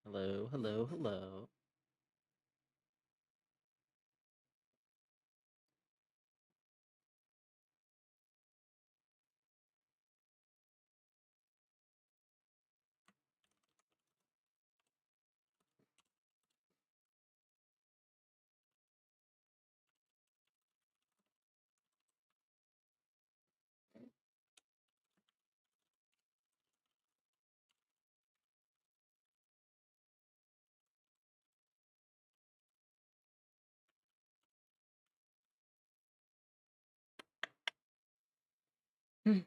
Hello, hello, hello. At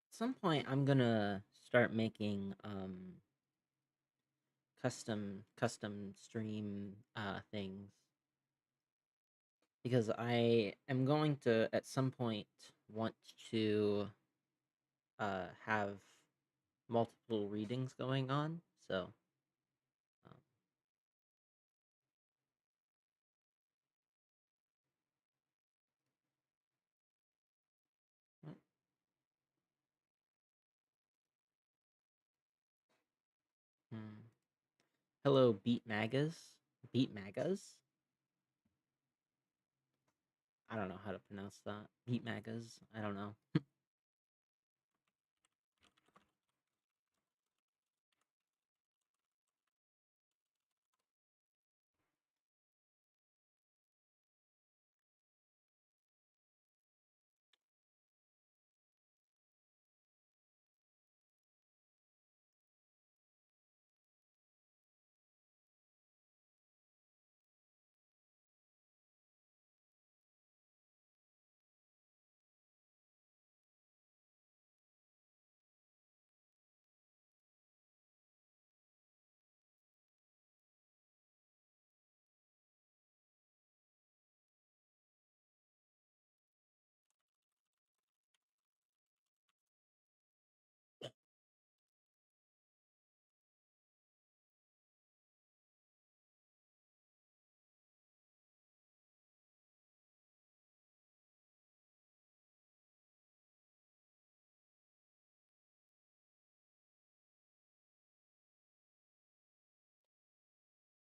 some point, I'm gonna start making custom stream things because I am going to at some point want to have multiple readings going on. So um, what? Hmm. Hello, Beat Magas. Beat Magas. I don't know how to pronounce that. Beat Magas. I don't know.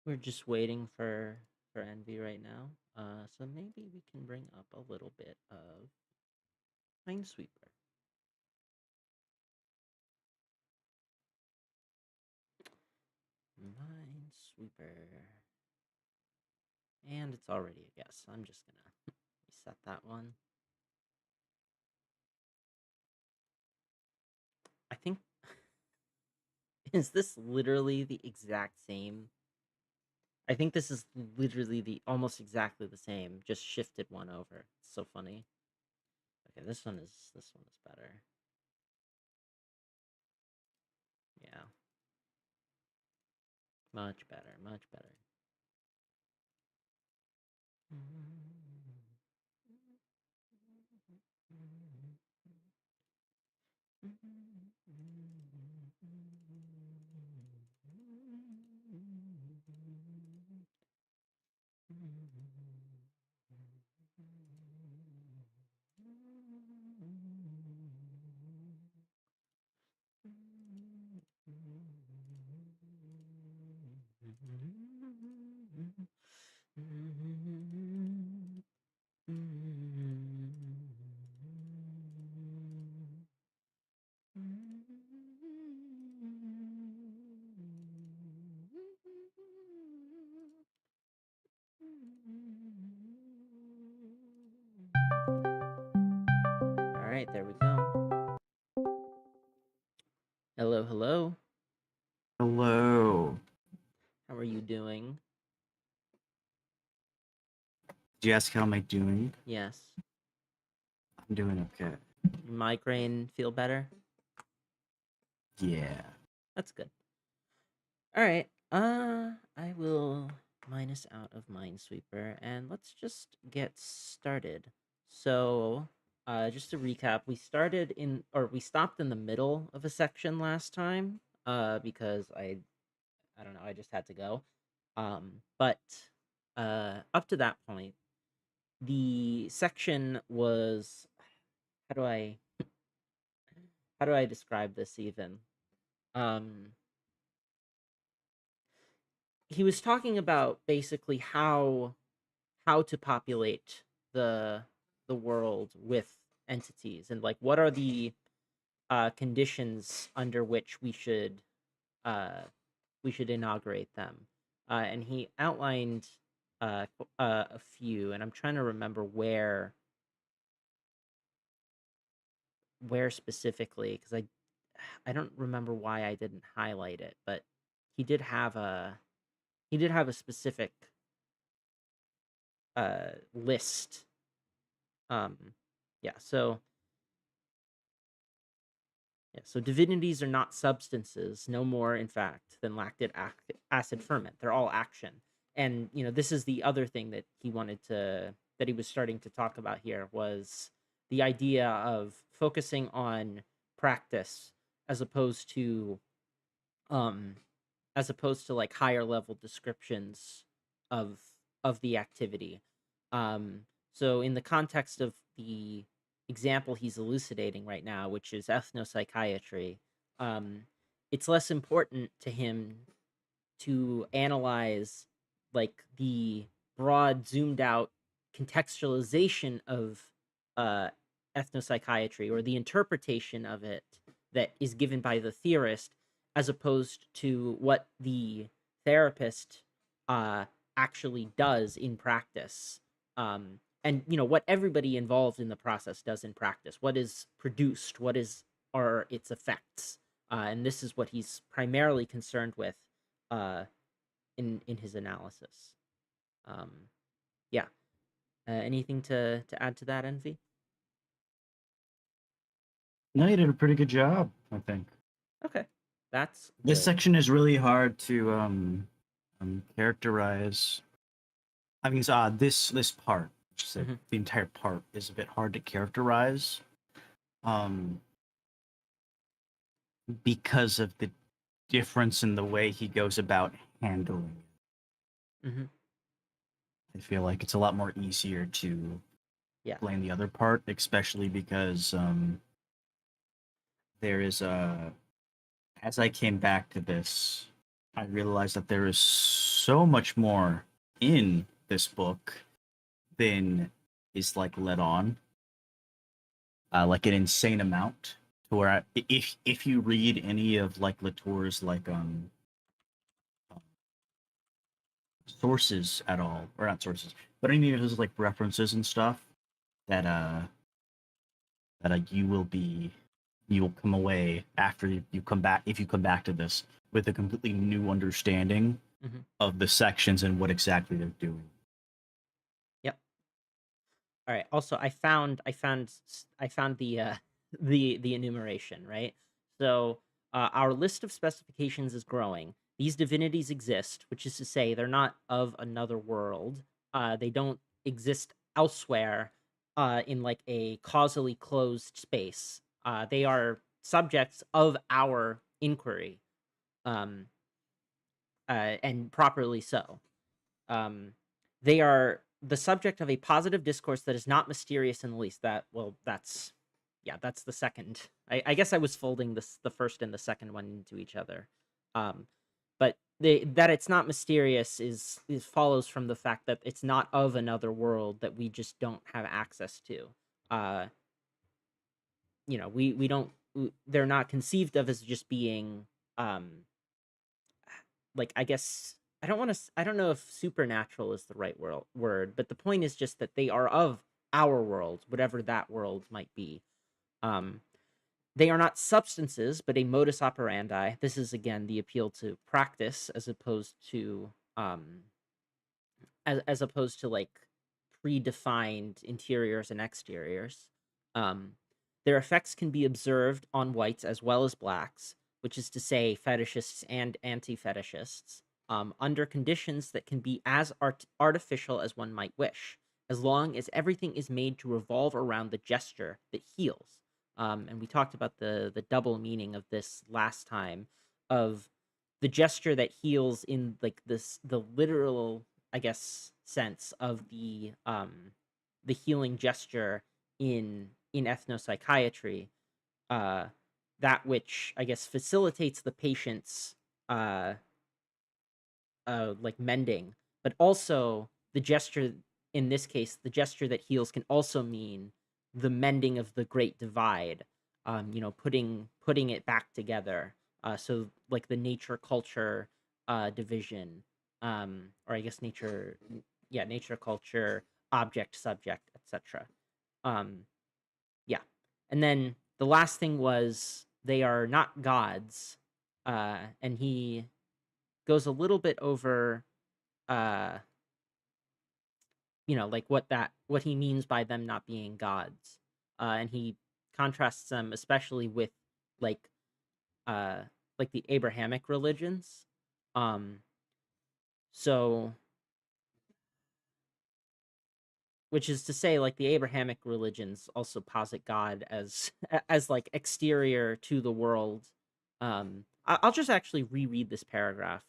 We're just waiting for Envy right now. So maybe we can bring up a little bit of Minesweeper. Minesweeper. And it's already a guess. I'm just gonna reset that one. I think is this literally the exact same? I think this is literally the almost exactly the same, just shifted one over. It's so funny. Okay, this one is better. Yeah. Much better, much better. All right, there we go. Hello, hello. Hello. How are you doing? Did you ask how am I doing? Yes. I'm doing okay. Your migraine feel better? Yeah. That's good. All right. I will minus out of Minesweeper and let's just get started. So, Just to recap, we stopped in the middle of a section last time, because I don't know, I just had to go. But up to that point, the section was, how do I how do I describe this even? Um, he was talking about basically how to populate the the world with entities, and like what are the conditions under which uh, we should inaugurate them. And he outlined a few, and I'm trying to remember where specifically, because I don't remember why I didn't highlight it, but he did have a he did have a specific list. Um, yeah, so Yeah, so divinities are not substances, no more, in fact, than acid ferment. They're all action. And, this is the other thing that he was starting to talk about here, was the idea of focusing on practice as opposed to um like higher level descriptions of the activity. Um, so in the context of the example he's elucidating right now, which is ethnopsychiatry, um, it's less important to him to analyze like the broad zoomed out contextualization of uh ethnopsychiatry, or the interpretation of it that is given by the theorist, as opposed to what the therapist uh actually does in practice. And what everybody involved in the process does in practice, what is produced, what are its effects. And this is what he's primarily concerned with uh, in his analysis. Um, yeah. Anything to add to that, Envy? No, you did a pretty good job, I think. Okay, that's This good. section is really hard to characterize. I mean, this part, just Hmm. the entire part, is a bit hard to characterize, um, because of the difference in the way he goes about handling Hmm. it. I feel like it's a lot more easier to Yeah. explain the other part, especially because there is a. As I came back to this, I realized that there is so much more in this book than is like let on, like an insane amount. To where if you read any of like Latour's like sources at all, or not sources, but any of his like references and stuff, that you will be, you will come away after you come back, if you come back to this, with a completely new understanding Hmm. of the sections and what exactly they're doing. Yep. All right. Also, I found the the enumeration, right? So our list of specifications is growing. These divinities exist, which is to say, they're not of another world. They don't exist elsewhere in like a causally closed space. They are subjects of our inquiry, um, and properly so. Um, they are the subject of a positive discourse that is not mysterious in the least. That's the second. I guess I was folding the first and the second one into each other. Um, but that it's not mysterious is follows from the fact that it's not of another world that we just don't have access to. Uh, we don't. They're not conceived of as just being um like, I guess I don't know if supernatural is the right word, but the point is just that they are of our world, whatever that world might be. Um, they are not substances, but a modus operandi. This is again the appeal to practice as opposed to like predefined interiors and exteriors. Um, their effects can be observed on whites as well as blacks, which is to say, fetishists and anti fetishists, under conditions that can be as artificial as one might wish. as long as everything is made to revolve around the gesture that heals. And we talked about the double meaning of this last time, of the gesture that heals in like this the literal, I guess, sense of the healing gesture in ethnopsychiatry, uh, that which I guess facilitates the patient's uh, like mending, but also the gesture in this case, the gesture that heals can also mean the mending of the great divide. Putting it back together. So like the nature culture division, or I guess nature culture object subject etc. Um, yeah, and then the last thing was they are not gods, and he goes a little bit over uh like what he means by them not being gods, and he contrasts them especially with like uh like the Abrahamic religions. Um so which is to say, like, the Abrahamic religions also posit God as as like exterior to the world. I'll just actually reread this paragraph.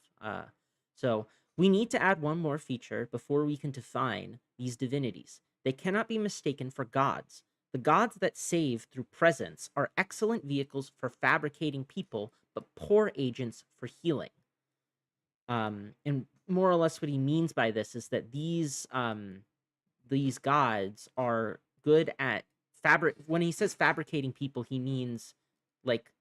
So we need to add one more feature before we can define these divinities. They cannot be mistaken for gods. The gods that save through presence are excellent vehicles for fabricating people, but poor agents for healing. And more or less, what he means by this is that these gods are good at fabric. When he says fabricating people, he means like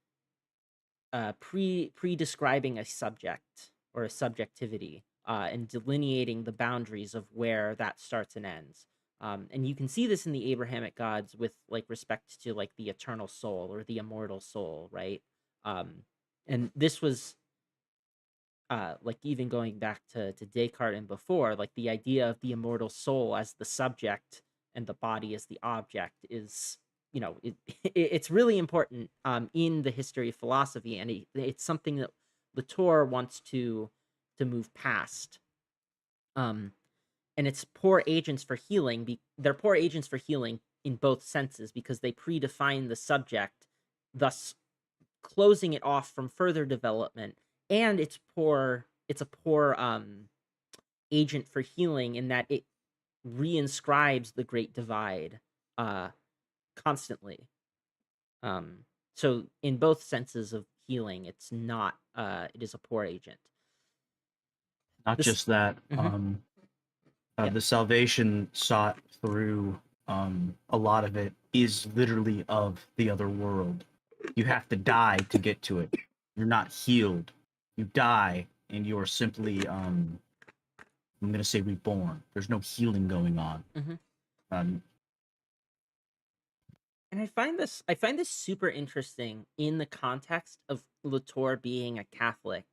pre-describing a subject or a subjectivity, and delineating the boundaries of where that starts and ends. And you can see this in the Abrahamic gods with like respect to like the eternal soul or the immortal soul, right? Um, and this was like even going back to Descartes and before, like the idea of the immortal soul as the subject and the body as the object is, it's really important in the history of philosophy, and it's something that Latour wants to move past. Um, and it's poor agents for healing. They're poor agents for healing in both senses because they predefine the subject, thus closing it off from further development, and it's a poor agent for healing in that it reinscribes the great divide uh constantly. So in both senses of healing, it's not it is a poor agent. Not This just that, mhm, yeah. the salvation sought through a lot of it is literally of the other world. You have to die to get to it. You're not healed. You die, and you're simply, I'm going to say reborn. There's no healing going on. Mhm. Um, And I find this super interesting in the context of Latour being a Catholic,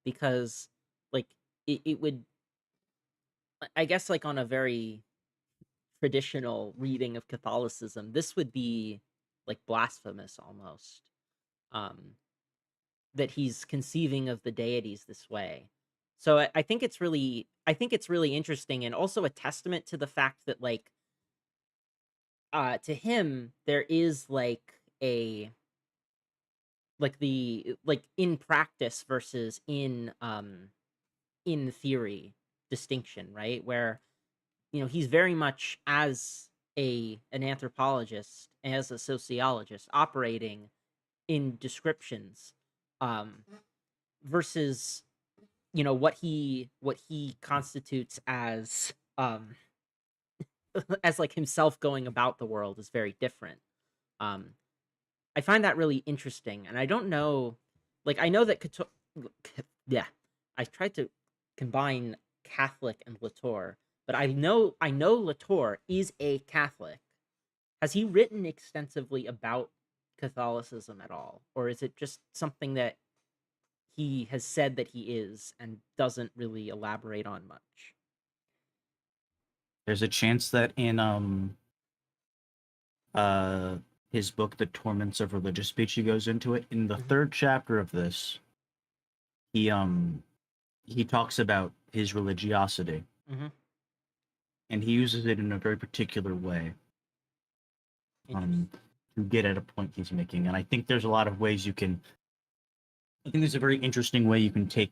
because like it would, I guess, like on a very traditional reading of Catholicism, this would be like blasphemous almost. Um, that he's conceiving of the deities this way. So I think it's really interesting, and also a testament to the fact that like to him there is like a like the like in practice versus in theory distinction, right? Where he's very much as a an anthropologist, as a sociologist, operating in descriptions, um, versus what he constitutes as as like himself going about the world is very different. Um, I find that really interesting, and I don't know, like I know that yeah, I tried to combine Catholic and Latour, but I know Latour is a Catholic. Has he written extensively about Catholicism at all, or is it just something that he has said that he is and doesn't really elaborate on much? there's a chance that in uh, his book, The Torments of Religious Speech, he goes into it. In the Mhm, third chapter of this, he um he talks about his religiosity, mhm, and he uses it in a very particular way Interesting. um, to get at a point he's making. And I think there's a lot of ways you can. I think there's a very interesting way you can take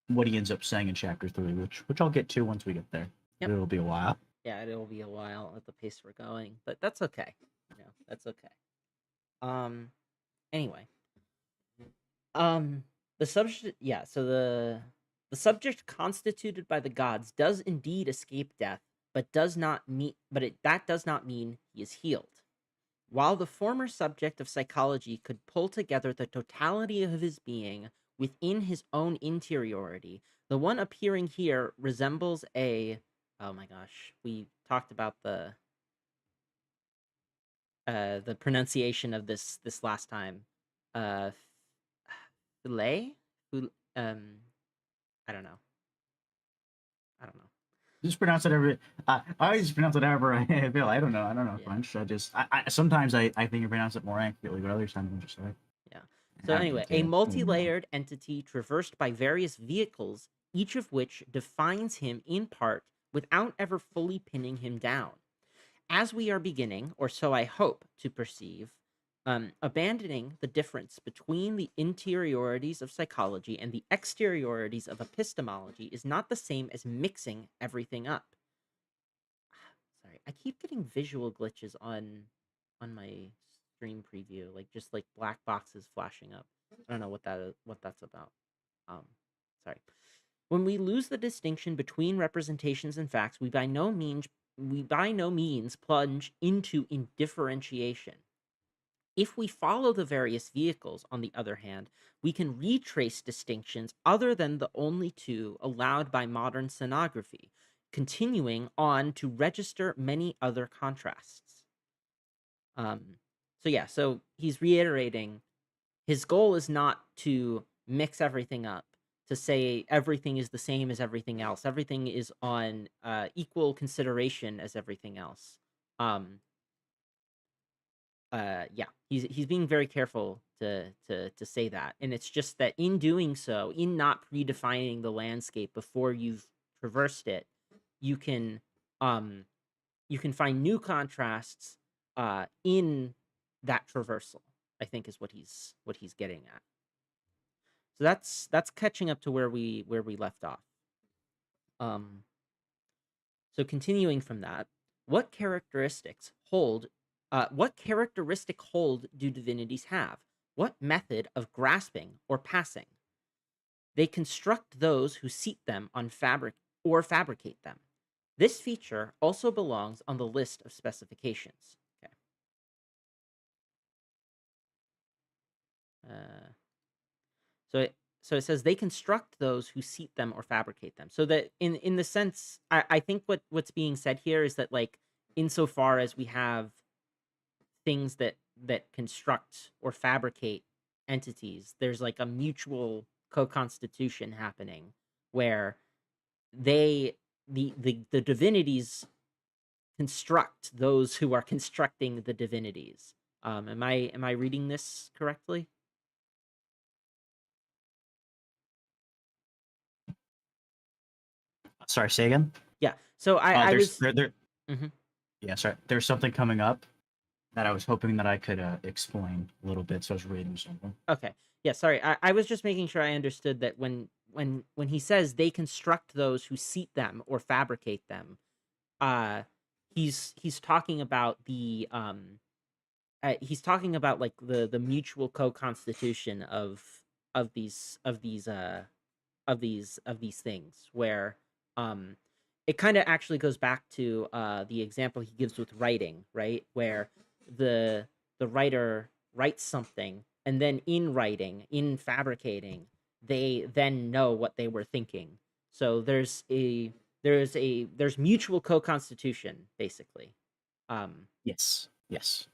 what he ends up saying in chapter 3, which I'll get to once we get there. Yep. It'll be a while. Yeah, it'll be a while at the pace we're going, but that's okay. That's okay. Um. Anyway. Um. The subject. Yeah. So the subject constituted by the gods does indeed escape death, but does not mean. That does not mean he is healed. While the former subject of psychology could pull together the totality of his being within his own interiority, the one appearing here resembles a. Oh my gosh, we talked about the pronunciation of this last time. Uh, Filet, I don't know. I don't know. Just pronounce it every. I always pronounce it however I feel. I don't know. I don't know Yeah, French. I sometimes I think you pronounce it more accurately, but other times I'm just like yeah. So happy anyway, a to know. multi-layered entity traversed by various vehicles, each of which defines him in part without ever fully pinning him down. As we are beginning, or so I hope to perceive, abandoning the difference between the interiorities of psychology and the exteriorities of epistemology is not the same as mixing everything up. Sorry, I keep getting visual glitches on my stream preview, like just like black boxes flashing up. I don't know what that's about. Um, sorry. When we lose the distinction between representations and facts, we by no means plunge into indifferentiation. If we follow the various vehicles, on the other hand, we can retrace distinctions other than the only two allowed by modern sonography, continuing on to register many other contrasts. Um, so yeah, so he's reiterating his goal is not to mix everything up, to say everything is the same as everything else. Everything is on equal consideration as everything else. Um, yeah, he's being very careful to say that, and it's just that in doing so, in not predefining the landscape before you've traversed it, you can um you can find new contrasts in that traversal. I think is what he's getting at. So that's catching up to where we left off. Um, so continuing from that, what characteristics hold? What characteristic hold do divinities have? What method of grasping or passing? They construct those who seat them on fabric or fabricate them. This feature also belongs on the list of specifications. Okay. Uh, so it says they construct those who seat them or fabricate them. So that in the sense, I think what's being said here is that like insofar as we have things that construct or fabricate entities, there's like a mutual co-constitution happening where they the divinities construct those who are constructing the divinities. Am I reading this correctly? Sorry, say again. Yeah. So I There's was. there. Mhm. Yeah, sorry. There's something coming up that I was hoping that I could explain a little bit. So I was reading something. Okay. Yeah, sorry. I was just making sure I understood that when he says they construct those who seat them or fabricate them, uh he's talking about he's talking about like the mutual co-constitution of these things where um it kind of actually goes back to the example he gives with writing, right? Where the the writer writes something and then in writing, in fabricating, they then know what they were thinking. So there's mutual co-constitution basically. Um Yes. Yes.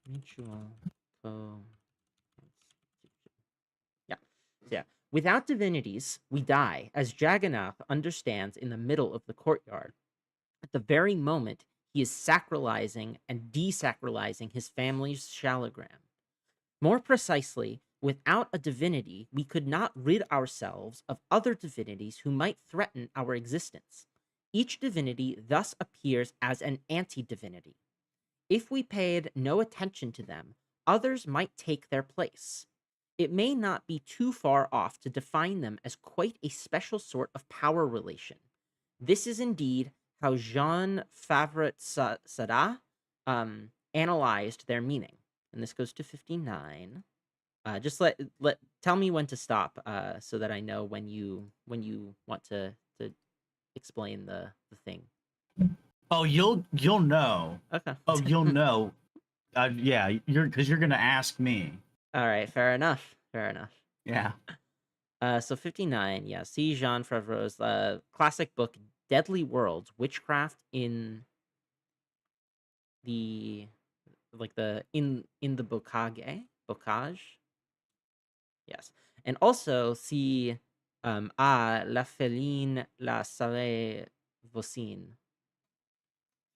mutual co Yeah. So yeah. Without divinities, we die, as Jagannath understands in the middle of the courtyard. At the very moment he is sacralizing and desacralizing his family's shalogram. More precisely, without a divinity, we could not rid ourselves of other divinities who might threaten our existence. Each divinity thus appears as an anti-divinity. If we paid no attention to them, others might take their place. It may not be too far off to define them as quite a special sort of power relation. This is indeed how Jean Favret Sada analyzed their meaning. And this goes to 59. Just tell me when to stop, so that I know when you want to explain the thing. Oh, you'll know. Okay. Oh, you'll know. Yeah, you're gonna ask me. All right. Fair enough. Fair enough. Yeah. So 59. Yeah. See Jean Favreau's classic book, Deadly Worlds: Witchcraft in the in the bocage. Yes. And also see La Féline la Salle Vocine,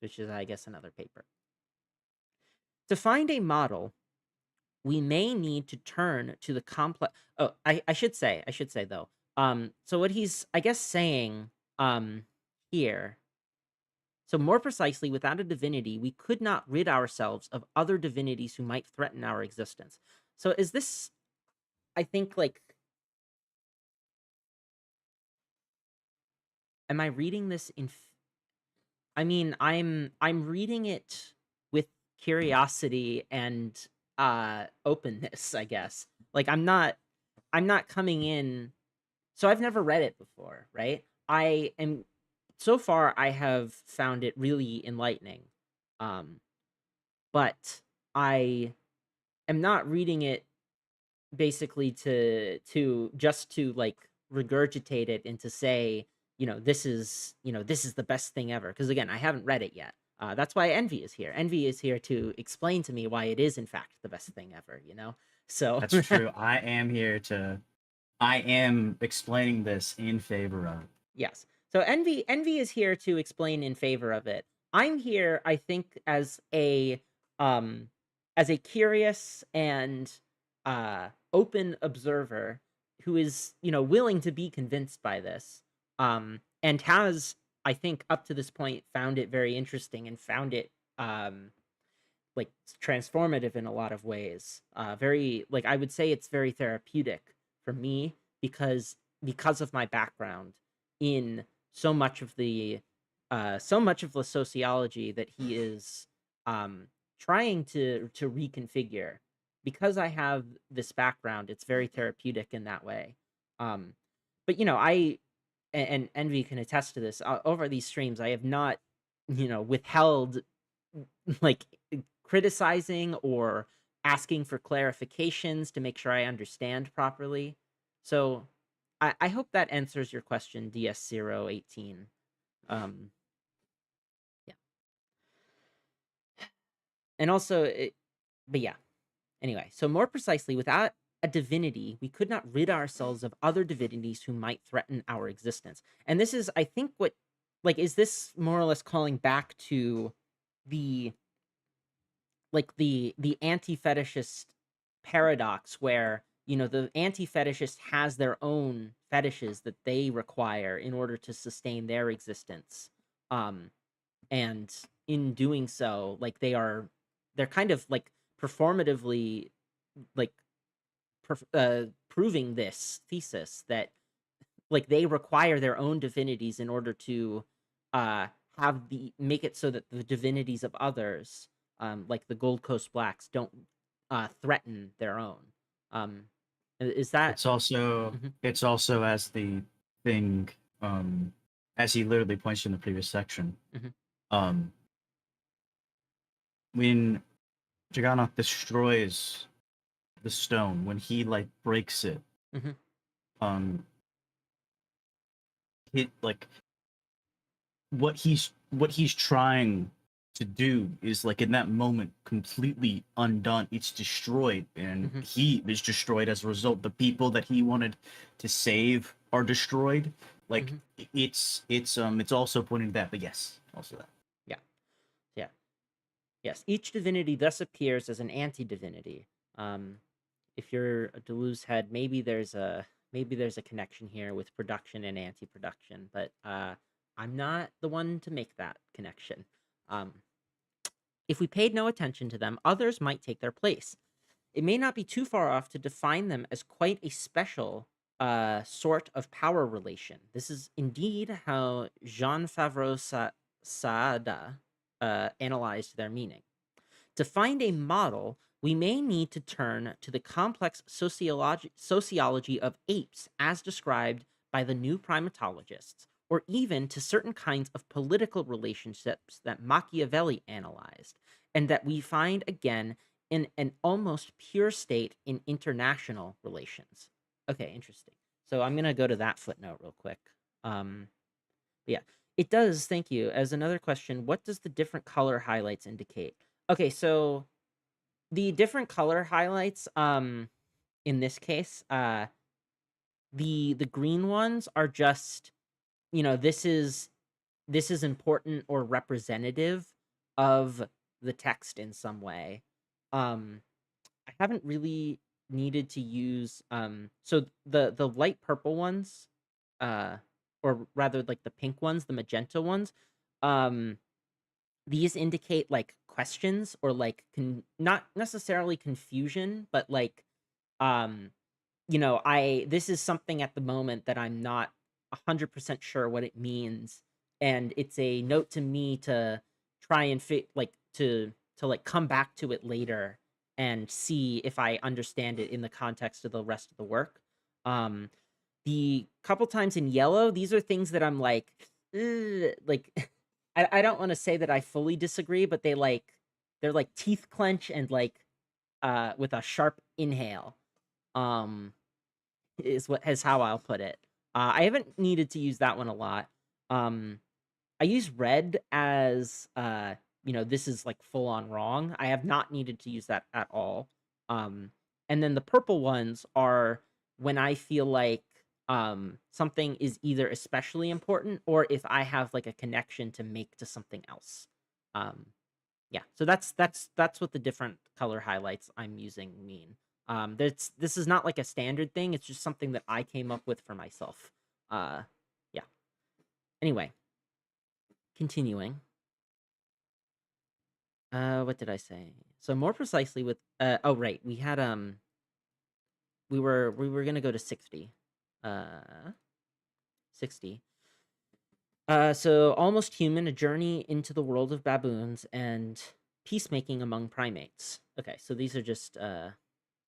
which is, I guess, another paper. To find a model, we may need to turn to the complex. Oh, I should say though. So what he's, I guess, saying here. So more precisely, without a divinity, we could not rid ourselves of other divinities who might threaten our existence. So is this, I think, like, am I reading this in I mean, I'm reading it with curiosity and openness, I guess. Like I'm not coming in, so I've never read it before, right? I am So far I have found it really enlightening. Um but I am not reading it basically to just to like regurgitate it and to say, this is the best thing ever, because again, I haven't read it yet. That's why Envy is here. Envy is here to explain to me why it is in fact the best thing ever. So That's true. I am explaining this in favor of. yes. So Envy is here to explain in favor of it. I'm here, I think, um as a curious and open observer who is, willing to be convinced by this. And has, I think, up to this point found it very interesting and found it like transformative in a lot of ways. Very, like, I would say it's very therapeutic for me because of my background in so much of the sociology that he is trying to reconfigure. Because I have this background, it's very therapeutic in that way. Um, but and Envy can attest to this. Over these streams, I have not, withheld like criticizing or asking for clarifications to make sure I understand properly. So I hope that answers your question, DS018. Um, yeah. And also, but yeah. Anyway, so more precisely, without a divinity, we could not rid ourselves of other divinities who might threaten our existence. And this is, I think, is this more or less calling back to the the anti-fetishist paradox where, the anti-fetishist has their own fetishes that they require in order to sustain their existence. Um and in doing so, like, they're kind of like performatively, like, proving this thesis that, like, they require their own divinities in order to uh make it so that the divinities of others, like the Gold Coast Blacks, don't threaten their own. um is that Mhm, It's also as the thing, as he literally points to in the previous section. mhm, Um, when Jagannath destroys the stone, when he like breaks it, mhm, um, it like what he's trying to do is like in that moment completely undone. It's destroyed, and mhm, he is destroyed as a result. The people that he wanted to save are destroyed. Like mhm. it's also pointing to that, but yes, also that. Yeah, yeah, yes. Each divinity thus appears as an anti-divinity. um if you're a Deleuze head, maybe there's a connection here with production and anti-production, but I'm not the one to make that connection. Um, if we paid no attention to them, others might take their place. It may not be too far off to define them as quite a special sort of power relation. This is indeed how Jean Favreau Saada analyzed their meaning. To find a model, we may need to turn to the complex sociology of apes as described by the new primatologists, or even to certain kinds of political relationships that Machiavelli analyzed, and that we find again in an almost pure state in international relations. Okay, interesting. So I'm going to go to that footnote real quick. Um, yeah, it does. Thank you. As another question, what does the different color highlights indicate? Okay, so the different color highlights, in this case, the green ones are just, this is important or representative of the text in some way. Um, I haven't really needed to use so the light purple ones, uh, or rather like the pink ones, the magenta ones, um, these indicate like questions or like not necessarily confusion, but like um I this is something at the moment that I'm not 100% sure what it means, and it's a note to me to try and fit like to like come back to it later and see if I understand it in the context of the rest of the work. Um the couple times in yellow, these are things that I'm like, "Ugh," like I don't want to say that I fully disagree, but they're like teeth clench and like with a sharp inhale. Um is how I'll put it. I haven't needed to use that one a lot. Um, I use red as this is like full on wrong. I have not needed to use that at all. Um, and then the purple ones are when I feel like something is either especially important or if I have like a connection to make to something else. Um, yeah, so that's what the different color highlights I'm using mean. This is not like a standard thing. It's just something that I came up with for myself. Uh, yeah. Anyway, continuing. What did I say? So more precisely with oh right, we had we were gonna go to 60. 60. So Almost Human, a journey into the world of baboons and peacemaking among primates. Okay, so these are just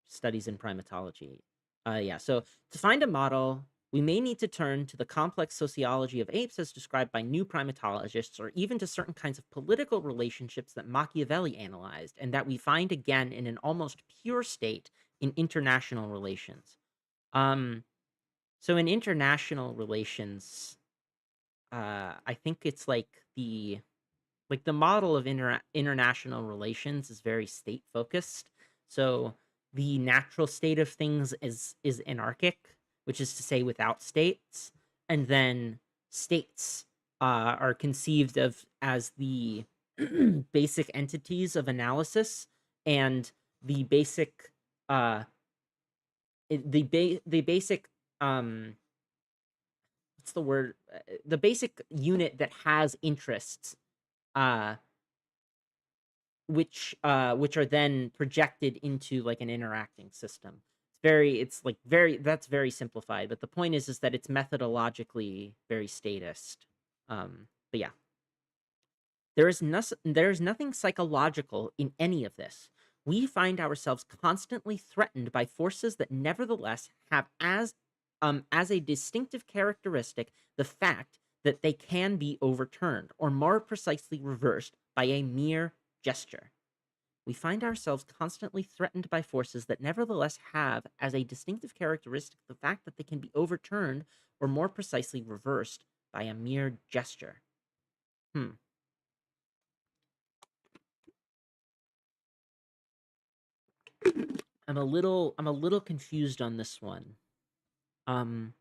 studies in primatology. Yeah, so to find a model, we may need to turn to the complex sociology of apes as described by new primatologists, or even to certain kinds of political relationships that Machiavelli analyzed, and that we find again in an almost pure state in international relations. Um, so in international relations, I think it's like the model of international relations is very state focused. So the natural state of things is anarchic, which is to say without states, and then states are conceived of as the basic entities of analysis and the basic uh the basic um what's the word, the basic unit that has interests, uh which are then projected into like an interacting system. It's like very that's very simplified, but the point is that it's methodologically very statist. But yeah, there is nothing psychological in any of this. We find ourselves constantly threatened by forces that nevertheless have as a distinctive characteristic the fact that they can be overturned, or more precisely reversed, by a mere gesture. We find ourselves constantly threatened by forces that nevertheless have as a distinctive characteristic the fact that they can be overturned, or more precisely reversed, by a mere gesture. Hmm. I'm a little confused on this one. Um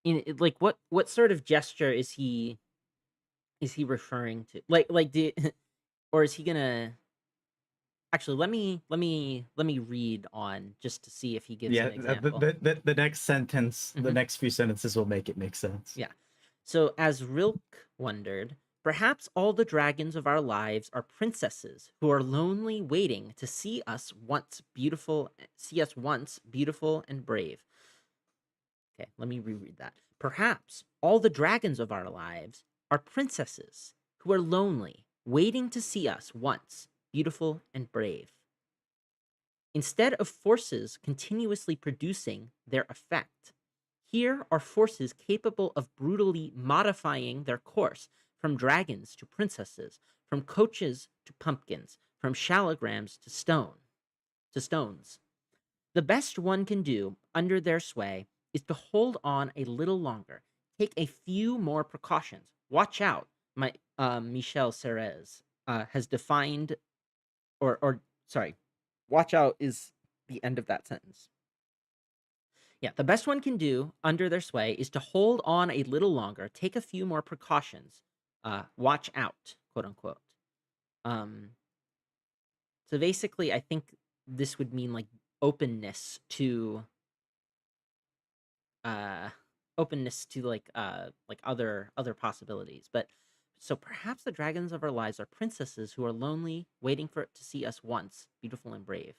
like what sort of gesture is he referring to? Like or is he gonna actually let me read on just to see if he gives Yeah, an example. the next sentence, the Mhm. next few sentences will make it make sense. Yeah. So, as Rilke wondered, perhaps all the dragons of our lives are princesses who are lonely waiting to see us once beautiful and brave. Okay, let me reread that. Perhaps all the dragons of our lives are princesses who are lonely, waiting to see us once beautiful and brave. Instead of forces continuously producing their effect, here are forces capable of brutally modifying their course from dragons to princesses, from coaches to pumpkins, from shallograms to stones. The best one can do under their sway is to hold on a little longer, take a few more precautions. Watch out, my Michel Serres has defined, or sorry, watch out is the end of that sentence. Yeah, the best one can do under their sway is to hold on a little longer, take a few more precautions, watch out, quote unquote. Um, so basically, I think this would mean like openness to uh like other possibilities. But so perhaps the dragons of our lives are princesses who are lonely, waiting for it to see us once beautiful and brave.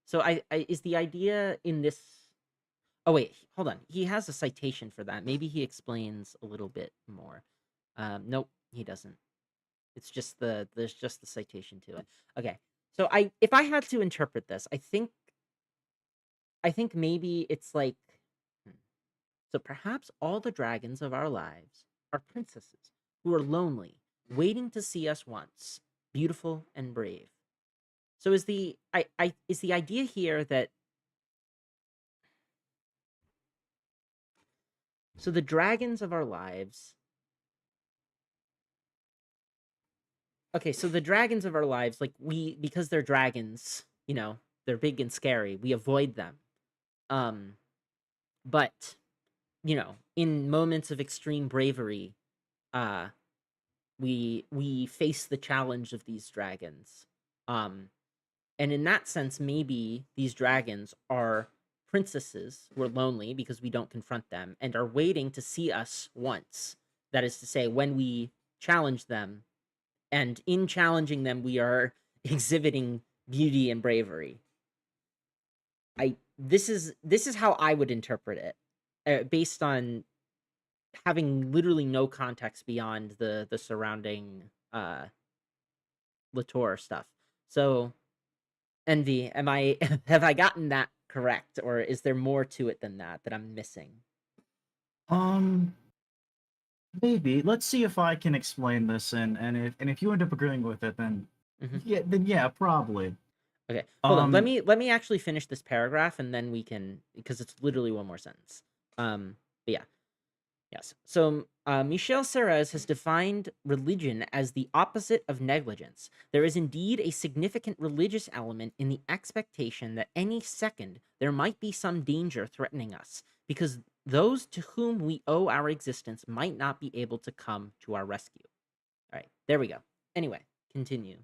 So I is the idea in this. Oh wait, hold on. He has a citation for that. Maybe he explains a little bit more. Nope, he doesn't. There's just the citation to it. Okay. So I if I had to interpret this, I think maybe it's like hmm, so perhaps all the dragons of our lives are princesses who are lonely, waiting to see us once, beautiful and brave. So is the idea here that so the dragons of our lives. Okay, so the dragons of our lives, like because they're dragons, they're big and scary. We avoid them. Um, but in moments of extreme bravery, uh, we face the challenge of these dragons. Um, and in that sense, maybe these dragons are princesses who are lonely because we don't confront them and are waiting to see us once. That is to say, when we challenge them, and in challenging them, we are exhibiting beauty and bravery. I this is how I would interpret it, based on having literally no context beyond the surrounding Latour stuff. So, Envy, am I have I gotten that correct, or is there more to it than that I'm missing? Um, maybe. Let's see if I can explain this, and if you end up agreeing with it, then Hmm. yeah, probably. Okay, hold on. Let Um, me let me actually finish this paragraph, and then we can because it's literally one more sentence. But yeah. Yes. So Michel Serres has defined religion as the opposite of negligence. There is indeed a significant religious element in the expectation that any second there might be some danger threatening us, because those to whom we owe our existence might not be able to come to our rescue. All right, there we go. Anyway, continue.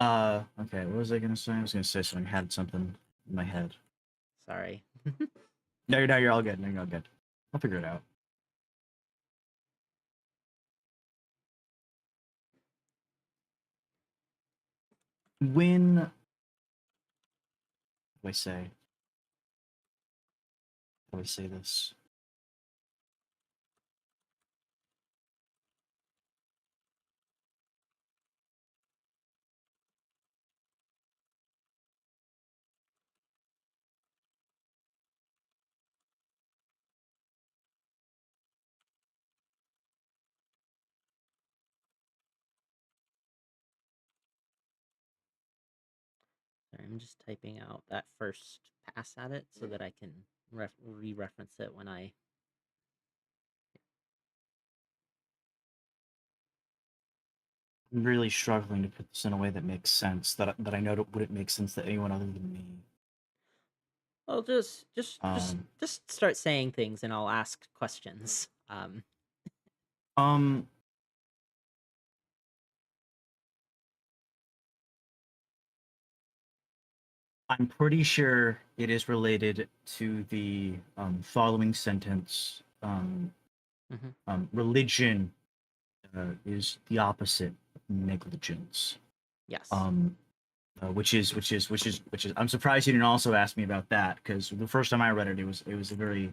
okay, what was I gonna say? I was gonna say something. I had something in my head. Sorry. No, you're all good. No, you're all good. I'll figure it out. When do I say? How do I say this? Sorry, I'm just typing out that first pass at it so that I can re-reference it when I. I'm really struggling to put this in a way that makes sense. That I know that wouldn't make sense to anyone other than me. Well, just just just Um, just start saying things, and I'll ask questions. um, I'm pretty sure it is related to the following sentence. Hmm. Religion is the opposite of negligence. Yes. Um, which is. I'm surprised you didn't also ask me about that because the first time I read it, it was a very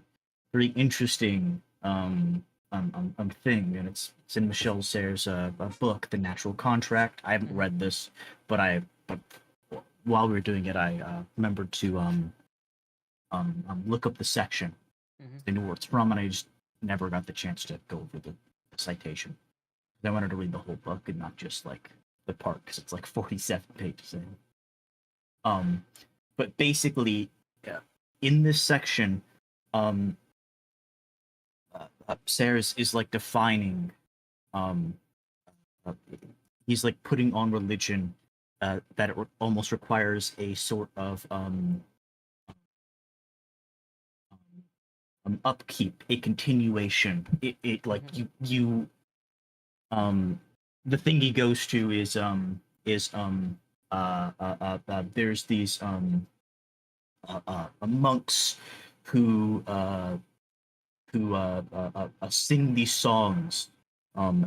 interesting thing, and it's in Michelle Serres' a book, The Natural Contract. I haven't Hmm. read this, but while we were doing it, I remembered to look up the section. Hmm. I knew where it's from, and I just never got the chance to go over the citation. I wanted to read the whole book and not just like the part because it's like 47 pages in. Um, but basically, uh, in this section, um, Sarah's is like defining. Um, uh, he's like putting on religion that it almost requires a sort of upkeep, a continuation. It like Hmm. you the thing he goes to is there's these monks who sing these songs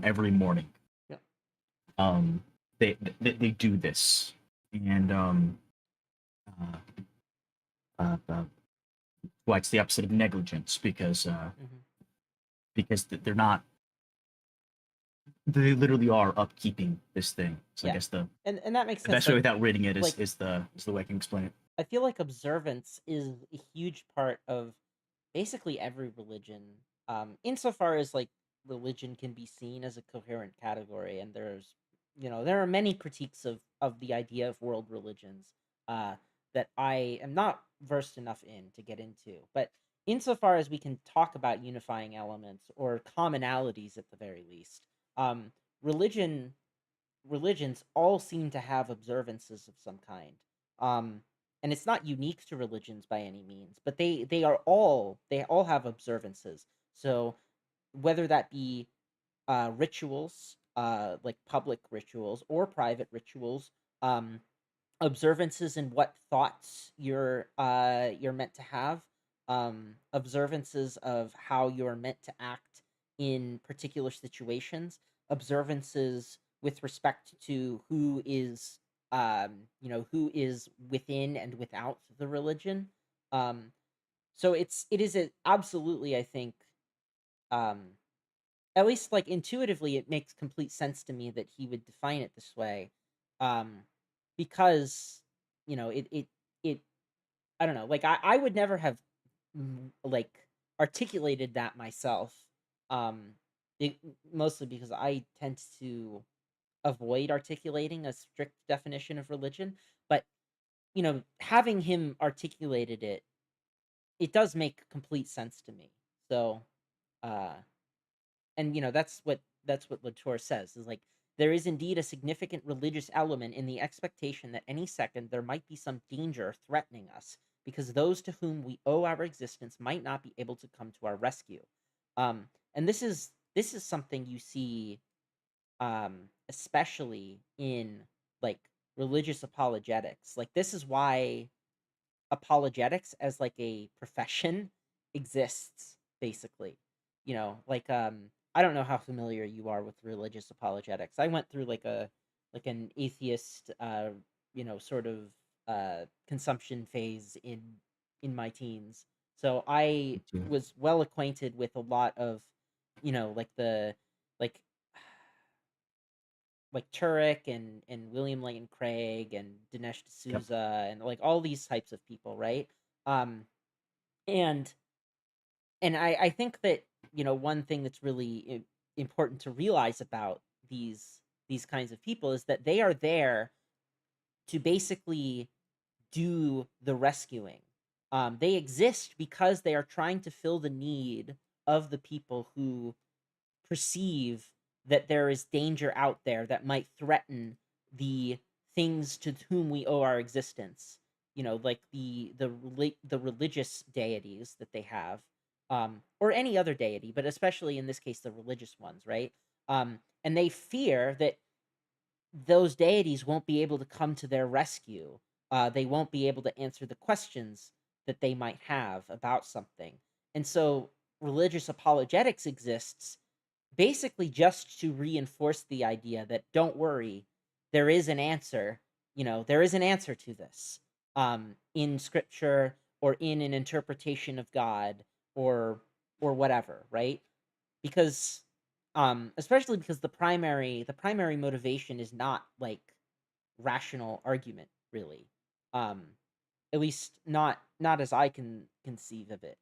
every morning. Yeah. Um, they do this, and uh, uh, why it's the opposite of negligence Hmm. because they're not, they literally are upkeeping this thing. So I Yeah. guess the And that makes the sense. best way Like without reading it is like the way I can explain it. I feel like observance is a huge part of basically every religion, insofar as like religion can be seen as a coherent category, and there are many critiques of the idea of world religions, uh, that I am not versed enough in to get into. But insofar as we can talk about unifying elements or commonalities at the very least, um, religion religions all seem to have observances of some kind. Um, and it's not unique to religions by any means, but they all have observances. So whether that be rituals, like public rituals or private rituals, um, observances in what thoughts you're meant to have, observances of how you're meant to act in particular situations, observances with respect to who is within and without the religion. So absolutely, I think, um at least like intuitively, it makes complete sense to me that he would define it this way, um because it I don't know, like I would never have like articulated that myself, um it, mostly because I tend to avoid articulating a strict definition of religion. But having him articulated it does make complete sense to me. So uh and that's what Latour says, is like, there is indeed a significant religious element in the expectation that any second there might be some danger threatening us, because those to whom we owe our existence might not be able to come to our rescue. And this is something you see, especially in like religious apologetics. Like, this is why apologetics as like a profession exists, basically. Like, I don't know how familiar you are with religious apologetics. I went through like an atheist, sort of consumption phase in my teens. So I was well acquainted with a lot of, like the like Turek and William Lane Craig and Dinesh Yep. D'Souza and like all these types of people, right? Um, and I think that, one thing that's really important to realize about these kinds of people is that they are there to basically do the rescuing. They exist because they are trying to fill the need of the people who perceive that there is danger out there that might threaten the things to whom we owe our existence. Like the religious deities that they have, or any other deity, but especially in this case the religious ones, right? And they fear that those deities won't be able to come to their rescue, they won't be able to answer the questions that they might have about something. And so religious apologetics exists basically just to reinforce the idea that don't worry, there is an answer. There is an answer to this in scripture or in an interpretation of God or whatever, right? Because especially because the primary motivation is not like rational argument, really. Um at least not as I can conceive of it.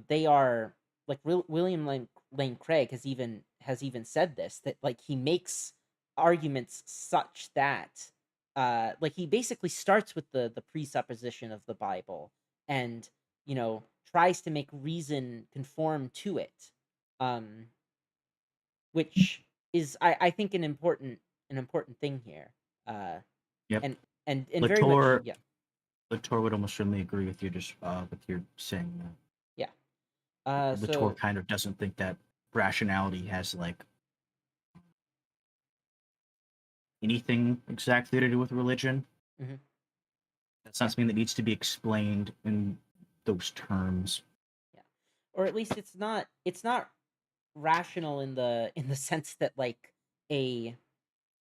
They are like William Lane Craig has even said this, that like he makes arguments such that like he basically starts with the presupposition of the Bible and tries to make reason conform to it, um which is I think an important thing here, uh Yep. and and very much, Latour yeah. Latour would almost certainly agree with you, just with your saying that. Yeah. Latour So kind of doesn't think that rationality has like anything exactly to do with religion. mhm, That's not yeah. something that needs to be explained in those terms. Yeah. Or at least it's not rational in the sense that like a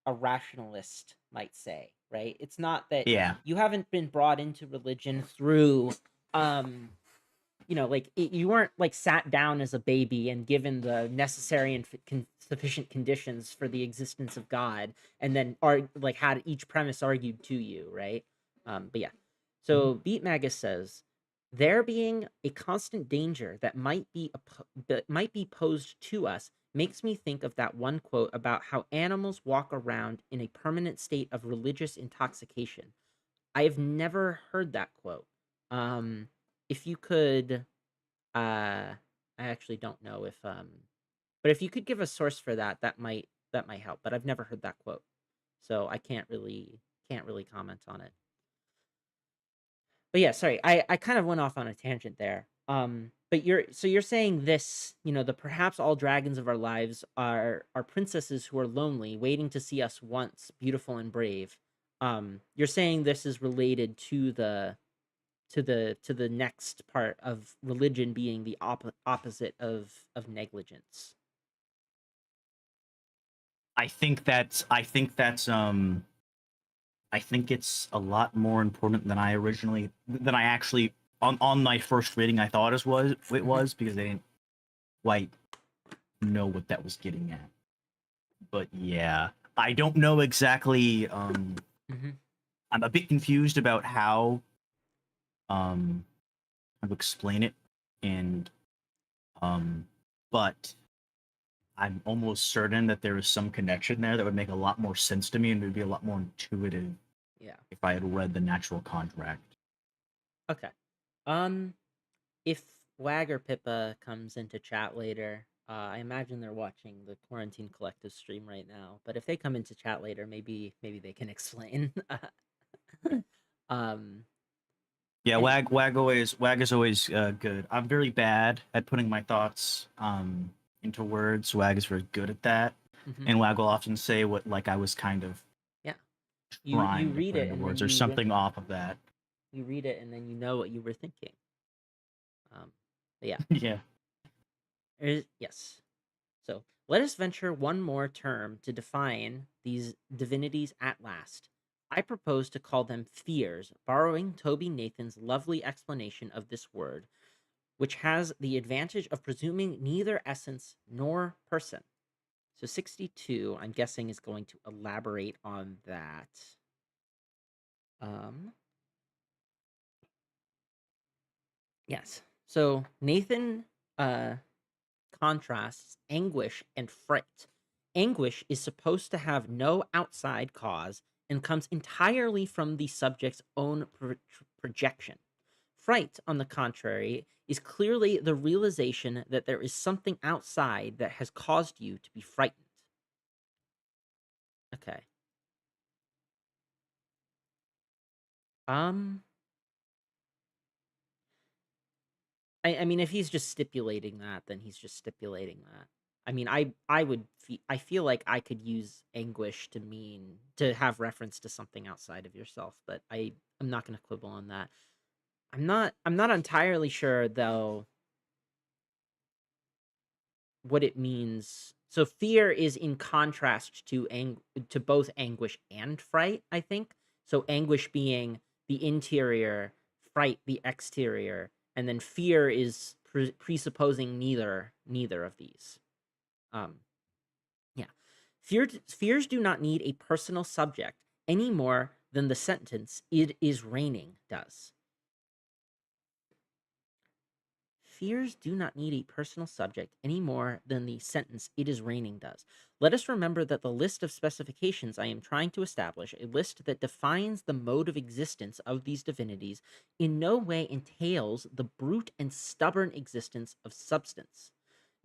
a rationalist might say, right? It's not that Yeah. you haven't been brought into religion through like you weren't like sat down as a baby and given the necessary and sufficient conditions for the existence of God, and then like had each premise argued to you, right? But yeah. Mhm. So Beat Magus says there being a constant danger that might be posed to us makes me think of that one quote about how animals walk around in a permanent state of religious intoxication. I have never heard that quote. If you could, I actually don't know if but if you could give a source for that, that might help. But I've never heard that quote, so I can't really comment on it. But yeah, sorry, I kind of went off on a tangent there. But you're saying this, the perhaps all dragons of our lives are princesses who are lonely, waiting to see us once, beautiful and brave. You're saying this is related to the next part of religion being the opposite of negligence. I think it's a lot more important than I actually on my first reading I thought it Hmm. was because I didn't quite know what that was getting at. But yeah, I don't know exactly. Hmm. I'm a bit confused about um how to explain it, and um, but I'm almost certain that there is some connection there that would make a lot more sense to me and would be a lot more intuitive Yeah. if I had read the natural contract. Okay. Um, if Wag or Pippa comes into chat later, I imagine they're watching the Quarantine Collective stream right now. But if they come into chat later, maybe they can explain. um, Yeah, and wag is always good. I'm very bad at putting my thoughts into words. Wag is very good at that, mhm, and wag will often say what like I was kind of yeah, you trying to read put it into and then words or something off of that. you read it and then you know what you were thinking. But yeah, Yeah. yes. So let us venture one more term to define these divinities at last. I propose to call them fears, borrowing Toby Nathan's lovely explanation of this word, which has the advantage of presuming neither essence nor person. So 62, I'm guessing, is going to elaborate on that. Um, yes. So Nathan uh, contrasts anguish and fright. Anguish is supposed to have no outside cause and comes entirely from the subject's own projection. Fright, on the contrary, is clearly the realization that there is something outside that has caused you to be frightened. Okay. Um, I mean, if he's just stipulating that, then he's just stipulating that. I mean, I feel like I could use anguish to mean to have reference to something outside of yourself, but I'm not going to quibble on that. I'm not entirely sure though what it means. So fear is in contrast to to both anguish and fright, I think. So anguish being the interior, fright the exterior, and then fear is presupposing neither of these. Um yeah. Fears do not need a personal subject any more than the sentence "it is raining" does. Fears do not need a personal subject any more than the sentence "it is raining" does. Let us remember that the list of specifications I am trying to establish, a list that defines the mode of existence of these divinities, in no way entails the brute and stubborn existence of substance.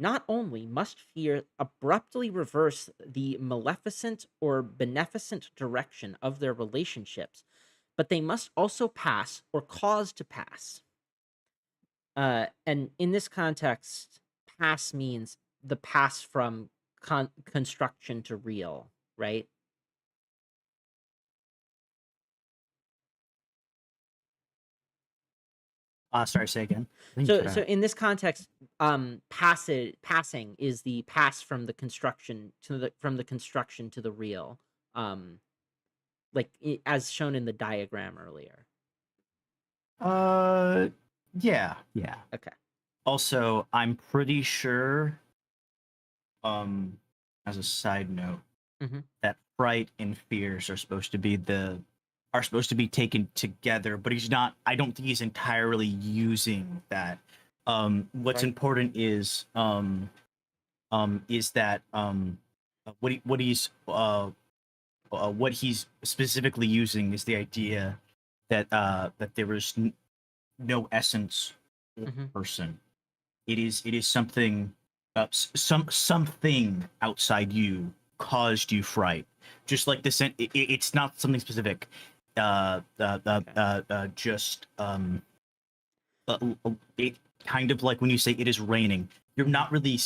Not only must fear abruptly reverse the maleficent or beneficent direction of their relationships, but they must also pass or cause to pass. And in this context, pass means the pass from construction to real, right? Sorry, say again. I think you So, cut so out. in this context, passing is the pass from the construction to the construction to the real, um, like as shown in the diagram earlier. Uh, yeah, yeah. Okay. Also, I'm pretty sure, um, as a side note, Hmm. that fright and fears are supposed to be taken together, but he's not. I don't think he's entirely using that. What's Right. important is that what he's specifically using is the idea that there is no essence or Hmm. person. It is something something outside you caused you fright. Just like this, it's not something specific. Okay. Just it kind of like when you say it is raining. You're Hmm. not really.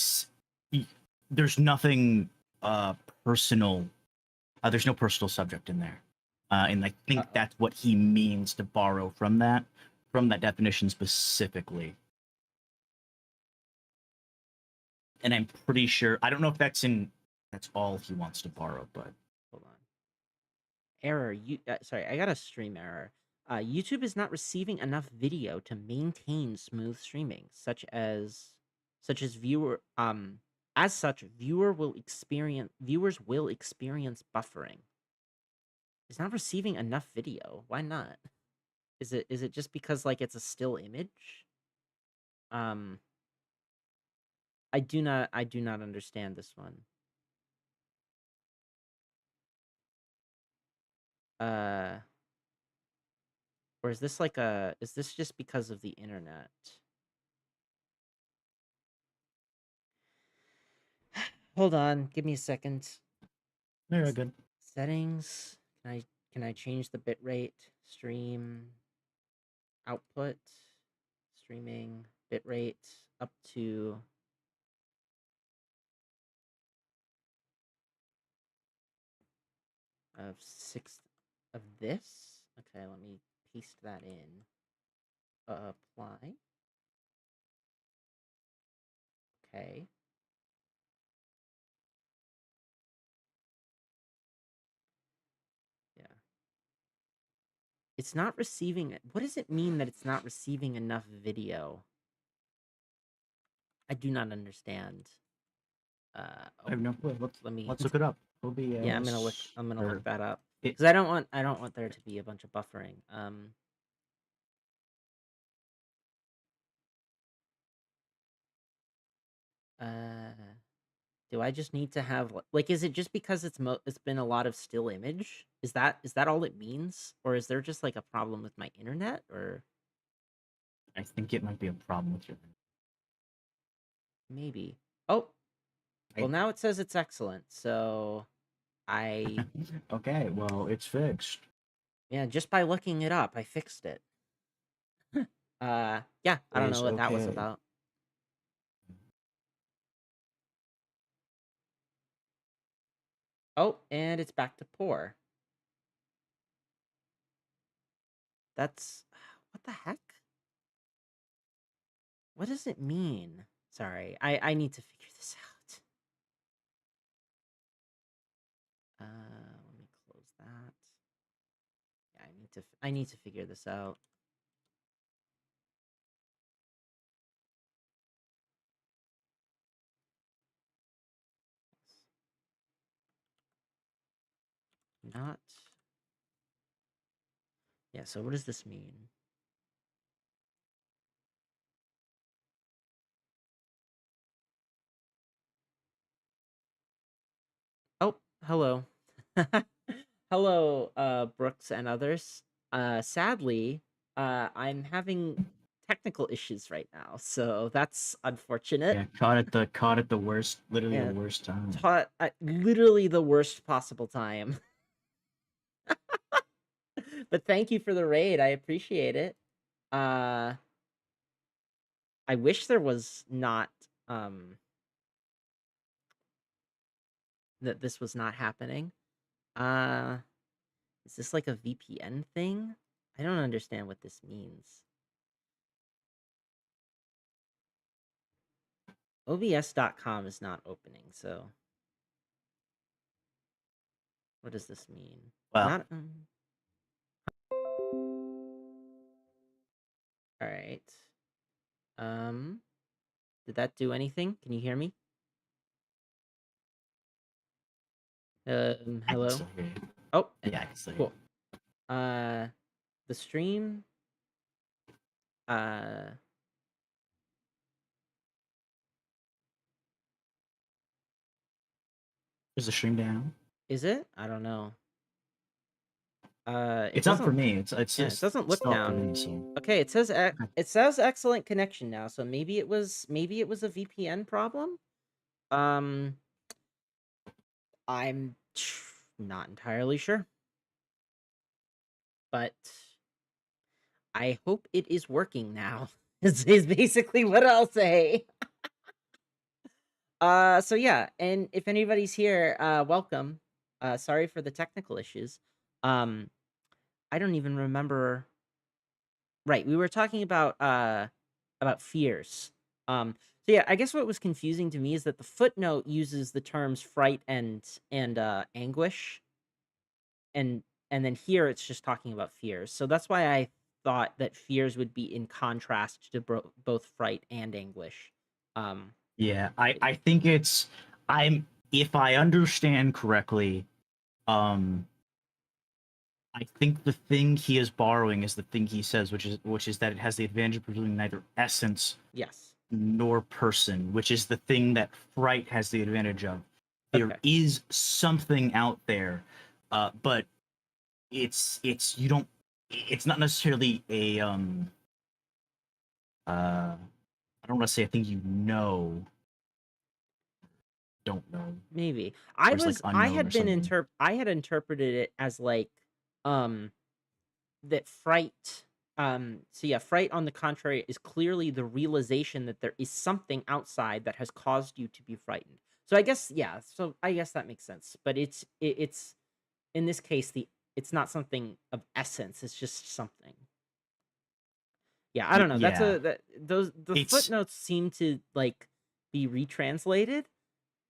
There's nothing uh personal. There's no personal subject in there, and I think Uh-oh. that's what he means to borrow from that definition specifically. And I'm pretty sure I don't know if that's all he wants to borrow, but Hold on. Error. Sorry, I got a stream error. YouTube is not receiving enough video to maintain smooth streaming, such as viewers will experience buffering. It's not receiving enough video. Why not? Is it just because like it's a still image? Um, I do not understand this one. Uh, or is this just because of the internet? Hold on, give me a second. yeah, S- good. Settings. Can I change the bitrate? Stream output. Streaming bitrate up to of sixth of this. Okay, let me paste that in. Apply. Okay. Yeah. It's not receiving. What does it mean that it's not receiving enough video? I do not understand. I have Oh, no clue. Let's let me. let's look it up. Yeah, I'm gonna look. OBS I'm gonna look or that up it. because I don't want there to be a bunch of buffering. Uh, do I just need to have like? Is it just because it's been a lot of still image? Is that all it means, or is there just like a problem with my internet, or I think it might be a problem with your. maybe? Oh, well, I, now it says it's excellent. So I okay, well, it's fixed. yeah, just by looking it up, I fixed it. Yeah, I don't know Is what that was okay. about. Oh, and it's back to poor. That's what the heck? What does it mean? Sorry, I need to figure this out. Let me close that. Yeah, I need to figure this out. Not. Yeah, so what does this mean? Oh, hello. Hello, Brooks and others. Sadly, I'm having technical issues right now, so that's unfortunate. Yeah, caught at the worst, literally the And worst time. taught at literally the worst possible time. But thank you for the raid. I appreciate it. Uh, I wish there was not that this was not happening. Uh, is this like a VPN thing? I don't understand what this means. OBS.com is not opening, so what does this mean? Well, Not all right. Um, did that do anything? Can you hear me? I can Hello. still hear you. Oh, Yeah, I can still hear cool. Uh, the stream. Uh, Is the stream down? is it? I don't know. It It's up for doesn't. me. It's Yeah, it just doesn't it's look still up for down. me. So Okay, it says excellent connection now. So maybe it was a VPN problem. Um, I'm not entirely sure, but I hope it is working now. Is basically what I'll say. So yeah, and if anybody's here, welcome. Sorry for the technical issues. Um, I don't even remember. Right, we were talking about fears. So yeah, I guess what was confusing to me is that the footnote uses the terms fright and anguish, and then here it's just talking about fears. So that's why I thought that fears would be in contrast to both fright and anguish. Um, yeah, I think it's I'm if I understand correctly, um, I think the thing he is borrowing is the thing he says, which is that it has the advantage of producing neither essence yes. nor person, which is the thing that fright has the advantage of. There Okay. is something out there, but it's you don't. It's not necessarily a I don't want to say a thing you know, don't know, Maybe. or it's like unknown or something. I had interpreted it as like um that fright so yeah, fright on the contrary is clearly the realization that there is something outside that has caused you to be frightened. So I guess yeah, so I guess that makes sense. But it's in this case it's not something of essence, it's just something. Yeah, I don't know. That's Yeah, a that those the it's footnotes seem to like be retranslated,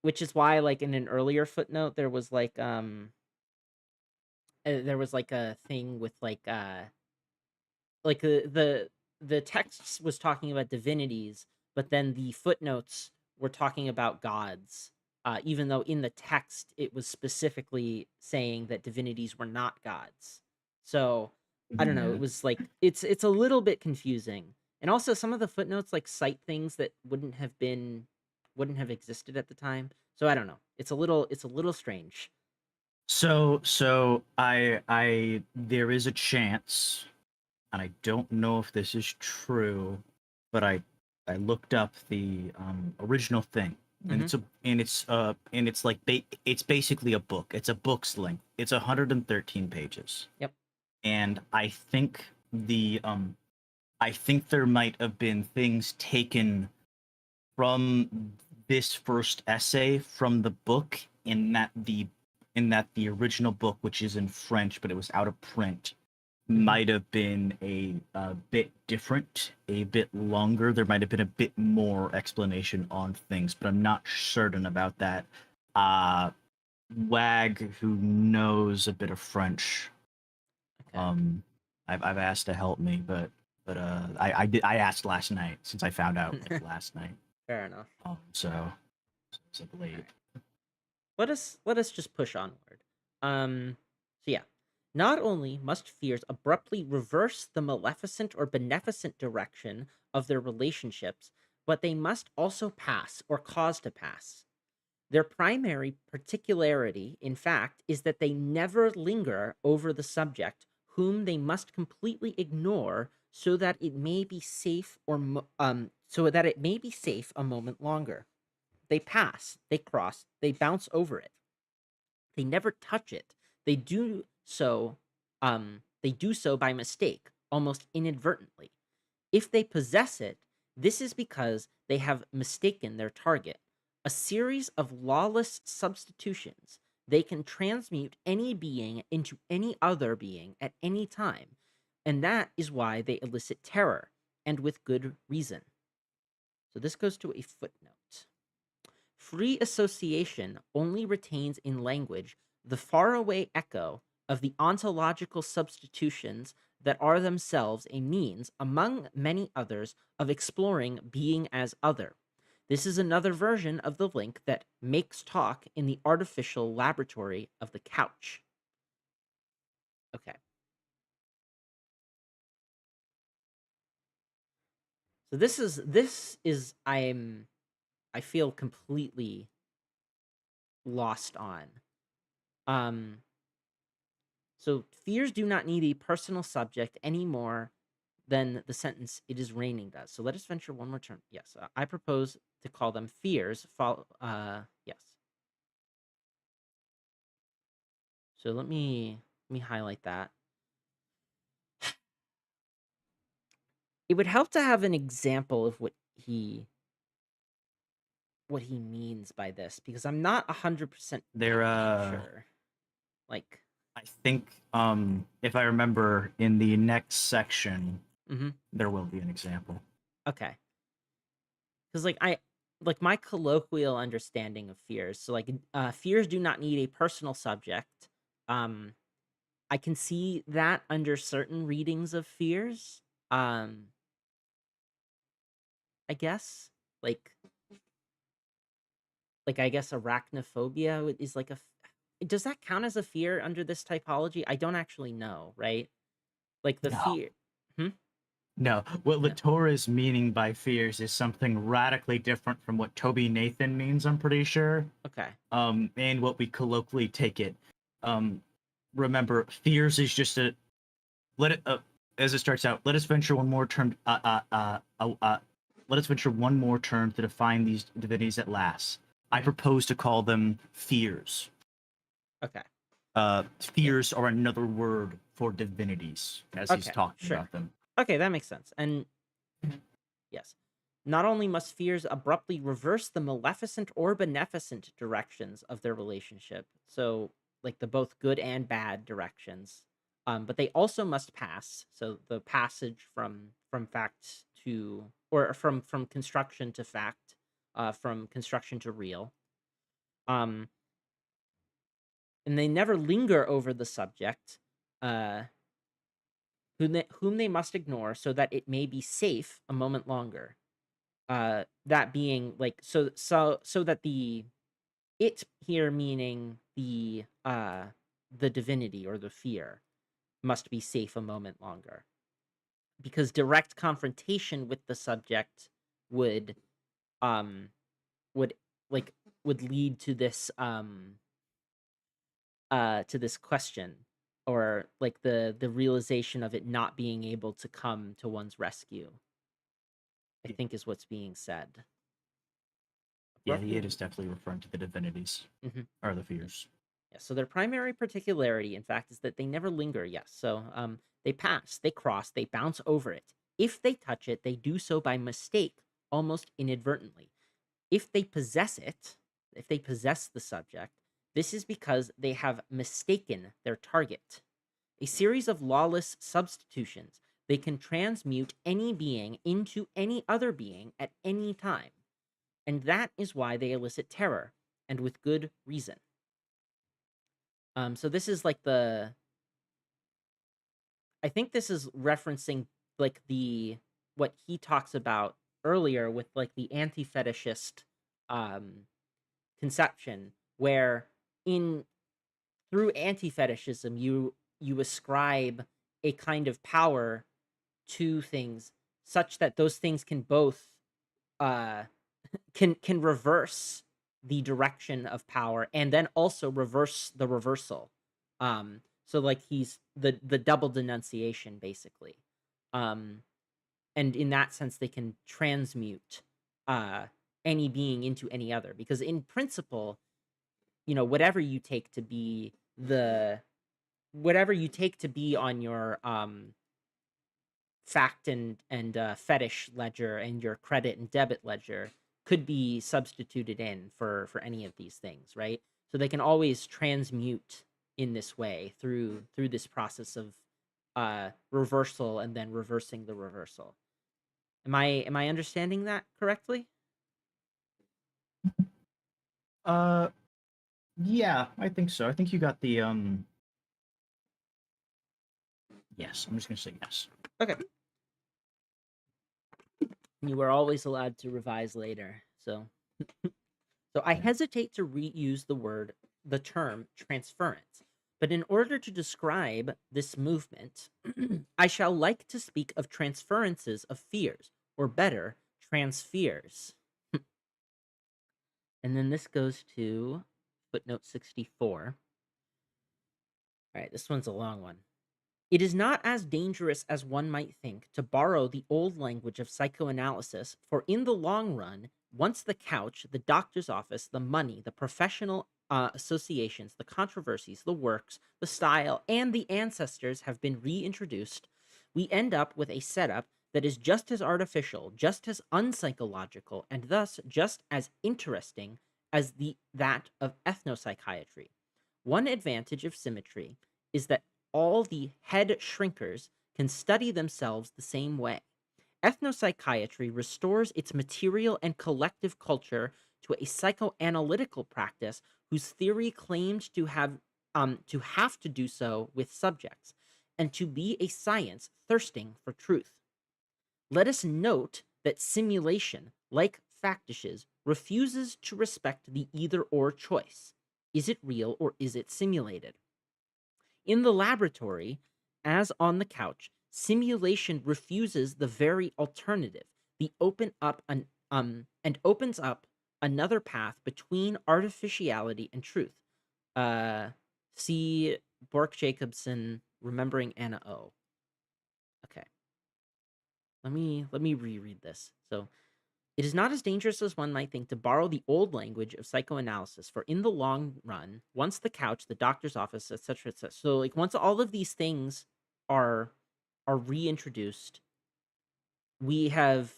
which is why like in an earlier footnote there was like a thing with like the text was talking about divinities, but then the footnotes were talking about gods. Even though in the text it was specifically saying that divinities were not gods. So I don't know. yeah. It was like it's a little bit confusing, and also some of the footnotes like cite things that wouldn't have existed at the time. So I don't know. It's a little strange. So I there is a chance, and I don't know if this is true, but I looked up the original thing, and Hmm. it's like it's basically a book. It's a book's length. It's 113 pages, Yep. and I think there might have been things taken from this first essay from the book, in that in that the original book, which is in French, but it was out of print, Hmm. might have been a bit different, a bit longer. There might have been a bit more explanation on things, but I'm not certain about that. Uh, Wag, who knows a bit of French, Okay. I've asked to help me, but I asked last night since I found out like last night. Fair enough. So it's like All late. right. Let us just push onward. So yeah. Not only must fears abruptly reverse the maleficent or beneficent direction of their relationships, but they must also pass or cause to pass. Their primary particularity, in fact, is that they never linger over the subject, whom they must completely ignore, so that it may be safe a moment longer. They pass, they cross, they bounce over it. They never touch it. They do so. They do so by mistake, almost inadvertently. If they possess it, this is because they have mistaken their target. A series of lawless substitutions. They can transmute any being into any other being at any time, and that is why they elicit terror, and with good reason. So this goes to a footnote. Free association only retains in language the faraway echo of the ontological substitutions that are themselves a means, among many others, of exploring being as other. This is another version of the link that makes talk in the artificial laboratory of the couch. Okay. So this is I feel completely lost on. Um So fears do not need a personal subject any more than the sentence "it is raining" does. So let us venture one more turn. Yes, I propose to call them fears. Yes. So let me highlight that. It would help to have an example of what he means by this because I'm not 100% There, sure. Like, I think, if I remember, in the next section, hmm there will be an example. okay. Because like my colloquial understanding of fears. So like fears do not need a personal subject. Um, I can see that under certain readings of fears. Um, I guess like I guess arachnophobia is like does that count as a fear under this typology? I don't actually know, right? Like the No. fear. Hmm? No, what No. Latour is meaning by fears is something radically different from what Toby Nathan means, I'm pretty sure. Okay. And what we colloquially take it. Um, Remember, fears is just a let it as it starts out. Let us venture one more term. Let us venture one more term to define these divinities at last. I Hmm. propose to call them fears. Okay. Yeah. Fears are another word for divinities, as he's Okay. talking Sure. about them. Okay, that makes sense. And yes. Not only must fears abruptly reverse the maleficent or beneficent directions of their relationship, so like the both good and bad directions, but they also must pass. So the passage from fact to or from construction to fact, from construction to real. Um, and they never linger over the subject, uh, whom they must ignore, so that it may be safe a moment longer. That being like so that the it here meaning the divinity or the fear must be safe a moment longer because direct confrontation with the subject would um would like would lead to this question or like the realization of it not being able to come to one's rescue, I think, is what's being said. Yeah, the Abruptly. it is definitely referring to the divinities Mhm. or the fears. Yeah, so their primary particularity, in fact, is that they never linger. Yes, so they pass, they cross, they bounce over it. If they touch it, they do so by mistake, almost inadvertently. If they possess it, if they possess the subject, This is because they have mistaken their target. A series of lawless substitutions. They can transmute any being into any other being at any time. And that is why they elicit terror, and with good reason. So this is like I think this is referencing like what he talks about earlier with like the anti-fetishist um conception, where in through anti-fetishism you ascribe a kind of power to things such that those things can both uh can reverse the direction of power and then also reverse the reversal. So like he's the double denunciation basically. Um and in that sense they can transmute uh any being into any other, because in principle, whatever you take to be the whatever you take to be on your fact and fetish ledger and your credit and debit ledger could be substituted in for any of these things, right? So they can always transmute in this way through this process of reversal and then reversing the reversal. Am I understanding that correctly? Uh, yeah, I think so. I think you got the yes. I'm just gonna say yes. Okay. You were always allowed to revise later. So I hesitate to reuse the term transference, but in order to describe this movement, I shall like to speak of transferences of fears, or better, transfears. And then this goes to footnote 64. All right, this one's a long one. It is not as dangerous as one might think to borrow the old language of psychoanalysis, for in the long run, once the couch, the doctor's office, the money, the professional associations, the controversies, the works, the style, and the ancestors have been reintroduced, we end up with a setup that is just as artificial, just as unpsychological, and thus just as interesting as that of ethnopsychiatry. One advantage of symmetry is that all the head shrinkers can study themselves the same way. Ethnopsychiatry restores its material and collective culture to a psychoanalytical practice whose theory claimed to have to do so with subjects, and to be a science thirsting for truth. Let us note that simulation, like factishes, refuses to respect the either or choice. Is it real or is it simulated? In the laboratory, as on the couch, simulation refuses the very alternative, the open up an and opens up another path between artificiality and truth. Uh, see Bork Jacobson, Remembering Anna O. Okay, let me reread this. So it is not as dangerous as one might think to borrow the old language of psychoanalysis, for in the long run, once the couch, the doctor's office, etc., etc. So, like, once all of these things are are reintroduced, we have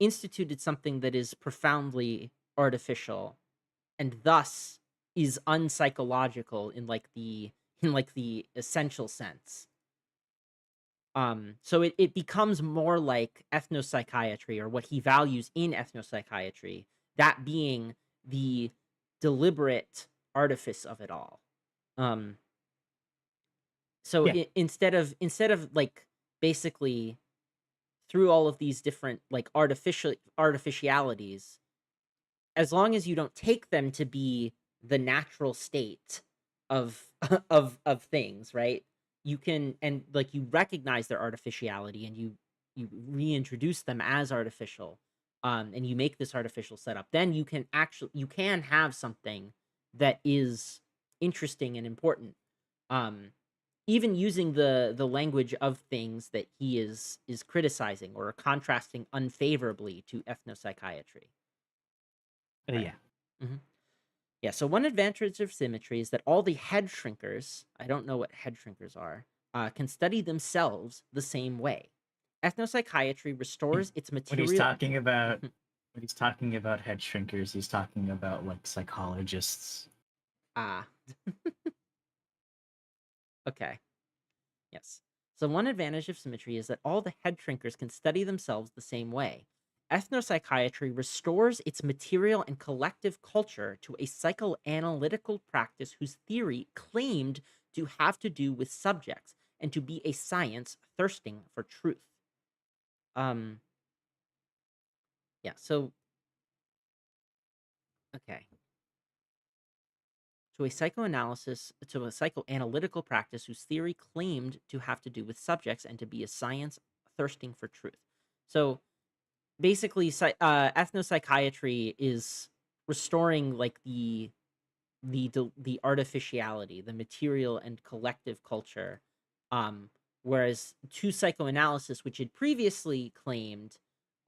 instituted something that is profoundly artificial and thus is unpsychological in like the essential sense. So it becomes more like ethnopsychiatry, or what he values in ethnopsychiatry, that being the deliberate artifice of it all. Um, so Yeah, instead of like basically through all of these different like artificialities, as long as you don't take them to be the natural state of of things, right? You can, and like you recognize their artificiality and you reintroduce them as artificial, and you make this artificial setup, then you can have something that is interesting and important, um even using the language of things that he is criticizing or contrasting unfavorably to ethnopsychiatry. Right. yeah. Mhm. Yeah, so one advantage of symmetry is that all the head shrinkers, I don't know what head shrinkers are, can study themselves the same way. Ethnopsychiatry restores its When he's material. talking about when he's talking about head shrinkers, he's talking about like psychologists. Ah, okay. Yes. So one advantage of symmetry is that all the head shrinkers can study themselves the same way. Ethnopsychiatry restores its material and collective culture to a psychoanalytical practice whose theory claimed to have to do with subjects and to be a science thirsting for truth. Um, yeah, so okay. To a psychoanalytical practice whose theory claimed to have to do with subjects and to be a science thirsting for truth. So basically, ethnopsychiatry is restoring like the artificiality, the material and collective culture, um, whereas to psychoanalysis, which had previously claimed,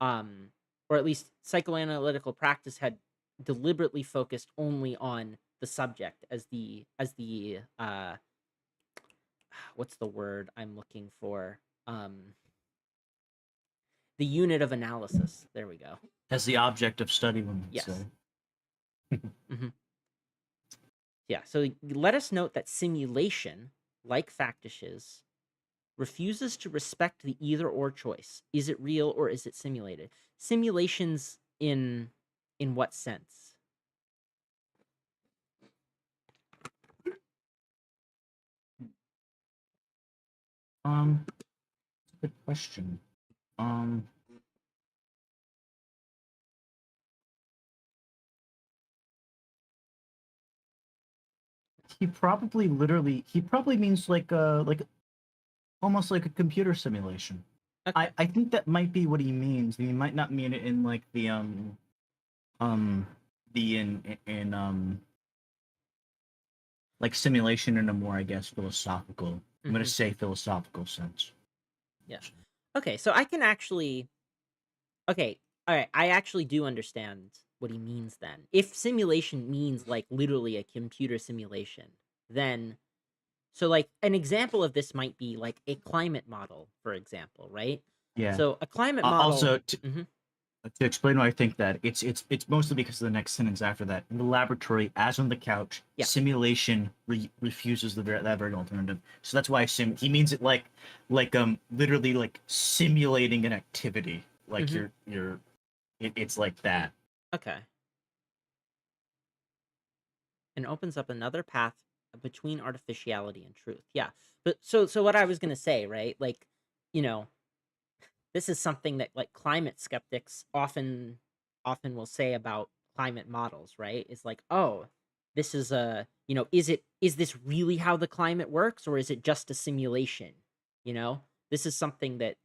um, or at least psychoanalytical practice had deliberately focused only on the subject as the what's the word I'm looking for? The unit of analysis. There we go. As the object of study, one would say. Yes. Hmm. Yeah. So let us note that simulation, like factishes, refuses to respect the either or choice. Is it real or is it simulated? Simulations in what sense? Good question. Um, he probably means like almost like a computer simulation. Okay. I think that might be what he means. He might not mean it in like um the in like simulation in a more, I guess, philosophical. I'm gonna Hmm. say philosophical sense. Yeah. Okay, so I can actually okay, all right, I actually do understand what he means then. If simulation means like literally a computer simulation, then so like an example of this might be like a climate model, for example, right? Yeah. So a climate model. Also, Mhm. to explain why I think that it's mostly because of the next sentence after that. In the laboratory, as on the couch, Yeah. simulation refuses that very alternative. So that's why he means it like literally like simulating an activity. Like Mhm. it's like that. Okay. And opens up another path between artificiality and truth. Yeah. But so what I was going to say, right? Like, you know, this is something that like climate skeptics often will say about climate models, right? Is like, "Oh, this is a, is this really how the climate works or is it just a simulation?" You know? This is something that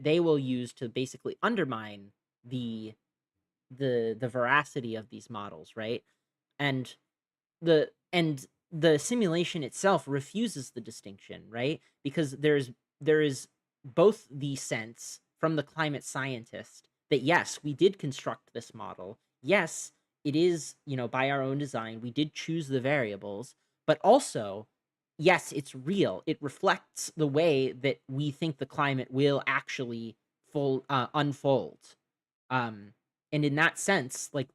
they will use to basically undermine the the veracity of these models, right? And the simulation itself refuses the distinction, right? Because there is both the sense from the climate scientist that yes, we did construct this model. Yes, it is, by our own design. We did choose the variables, but also yes, it's real. It reflects the way that we think the climate will actually unfold. Um, and in that sense, like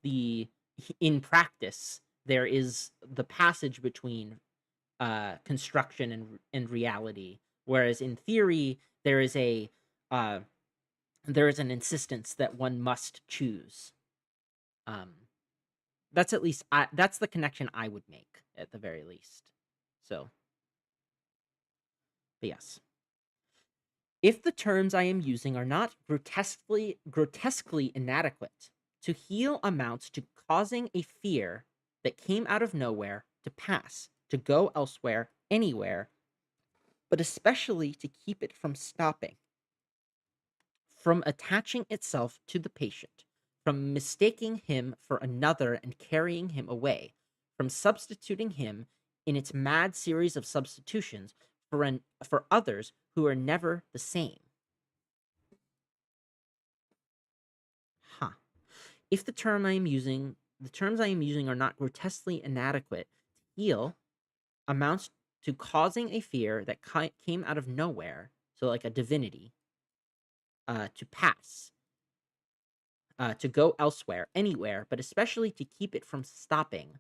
in practice, there is the passage between construction and reality, whereas in theory, there is a uh, there is an insistence that one must choose. Um, that's the connection I would make at the very least. So, but yes. If the terms I am using are not grotesquely inadequate, to heal amounts to causing a fear that came out of nowhere to pass, to go elsewhere, anywhere, but especially to keep it from stopping, from attaching itself to the patient, from mistaking him for another and carrying him away, from substituting him in its mad series of substitutions for others who are never the same. Huh. If the terms I am using are not grotesquely inadequate, heal amounts to causing a fear that came out of nowhere, so like a divinity, to pass, to go elsewhere, anywhere, but especially to keep it from stopping,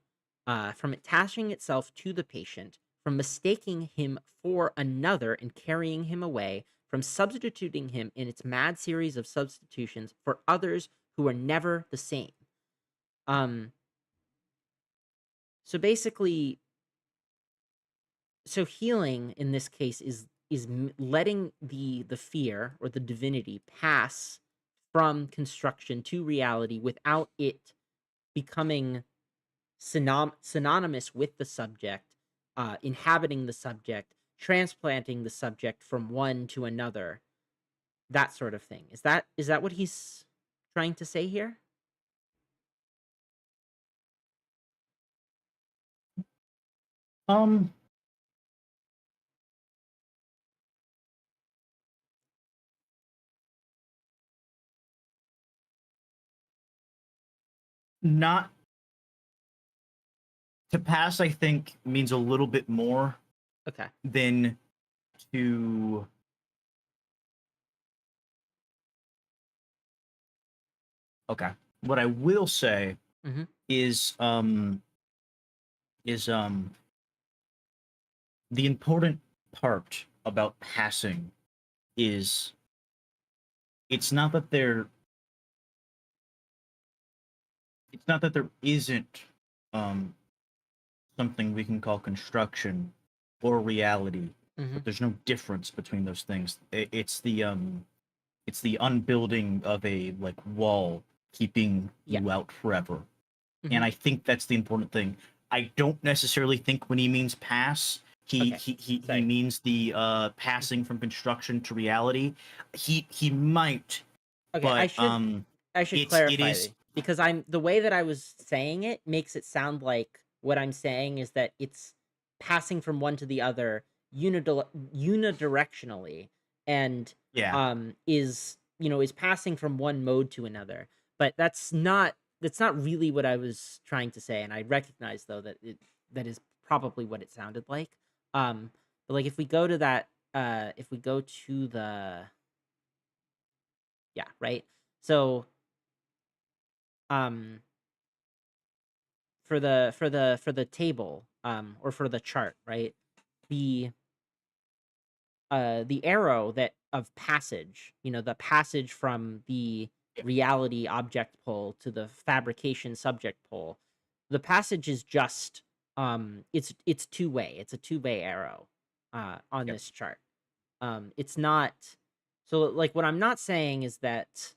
from attaching itself to the patient, from mistaking him for another and carrying him away, from substituting him in its mad series of substitutions for others who are never the same. Um, so basically, so healing in this case is letting the fear or the divinity pass from construction to reality without it becoming synonymous with the subject, inhabiting the subject, transplanting the subject from one to another, that sort of thing. Is that what he's trying to say here? Um, not to pass, I think, means a little bit more Okay. than to. Okay. What I will say Hmm. is is the important part about passing is it's not that there it's not that there isn't um something we can call construction or reality, Hmm. but there's no difference between those things. It's the unbuilding of a like wall keeping Yeah. you out forever. Hmm. And I think that's the important thing. I don't necessarily think when he means pass, Okay. he Sorry. means the Mhm. passing from construction to reality. He might, Okay. I but should I should it is clarify because I'm the way that I was saying it makes it sound like what I'm saying is that it's passing from one to the other unidirectionally and yeah. is passing from one mode to another. But that's not really what I was trying to say, and I recognize though that is probably what it sounded like. Um but like if we go to the yeah, right? So um for the table or for the chart, right? The the arrow that of passage, the passage from the reality object pole to the fabrication subject pole. The passage is just it's two-way. It's a two-way arrow on Yep. this chart. It's not so like what I'm not saying is that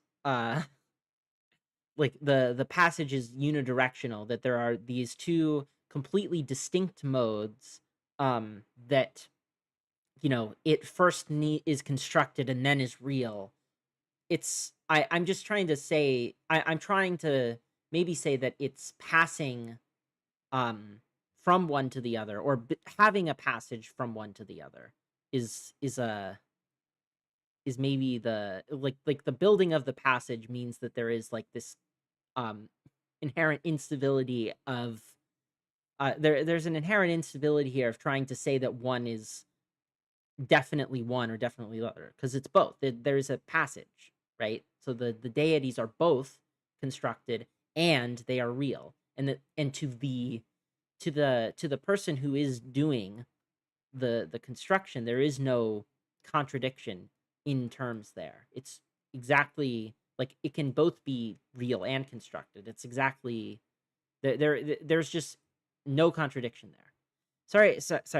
like the passage is unidirectional, that there are these two completely distinct modes that it first is constructed and then is real. I'm just trying to say I'm trying to maybe say that it's passing um from one to the other, or having a passage from one to the other is maybe the like the building of the passage means that there is like this um inherent instability of there's an inherent instability here of trying to say that one is definitely one or definitely the other, because it's both. There's a passage, right? So the deities are both constructed and they are real, and to the person who is doing the construction, there is no contradiction in terms there. It's exactly like it can both be real and constructed. It's exactly there's just no contradiction there. Sorry,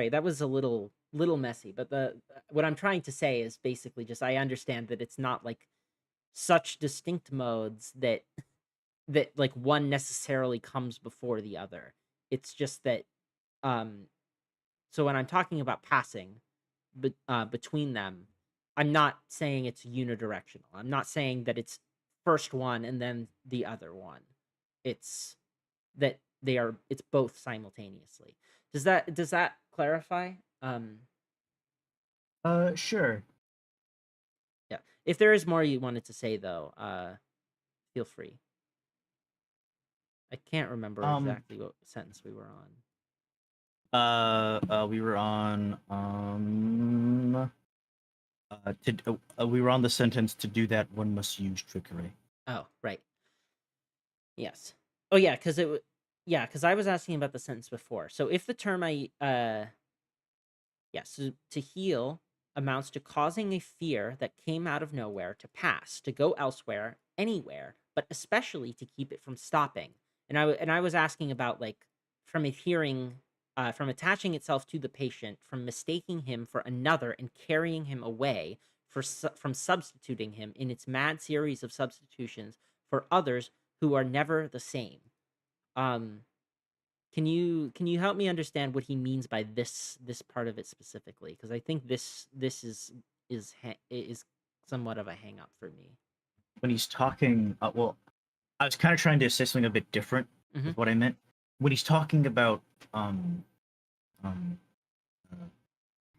that was a little messy, but the what I'm trying to say is basically just I understand that it's not like such distinct modes that like one necessarily comes before the other. It's just that um so when I'm talking about passing between them, I'm not saying it's unidirectional. I'm not saying that it's first one and then the other one. It's that it's both simultaneously. Does that clarify? Sure. Yeah. If there is more you wanted to say though, feel free. I can't remember Um. exactly what sentence we were on. We were on we were on the sentence to do that one must use trickery. Oh, right. Yes. Oh yeah, because Yeah, because I was asking about the sentence before. So if the term so to heal amounts to causing a fear that came out of nowhere to pass, to go elsewhere, anywhere, but especially to keep it from stopping. And I was asking about like from adhering, from attaching itself to the patient, from mistaking him for another and carrying him away, from substituting him in its mad series of substitutions for others who are never the same. Um, can you help me understand what he means by this part of it specifically? Because I think this is somewhat of a hang up for me. When he's talking, well, I was kind of trying to say something a bit different Hmm. with what I meant. When he's talking about um, um, uh,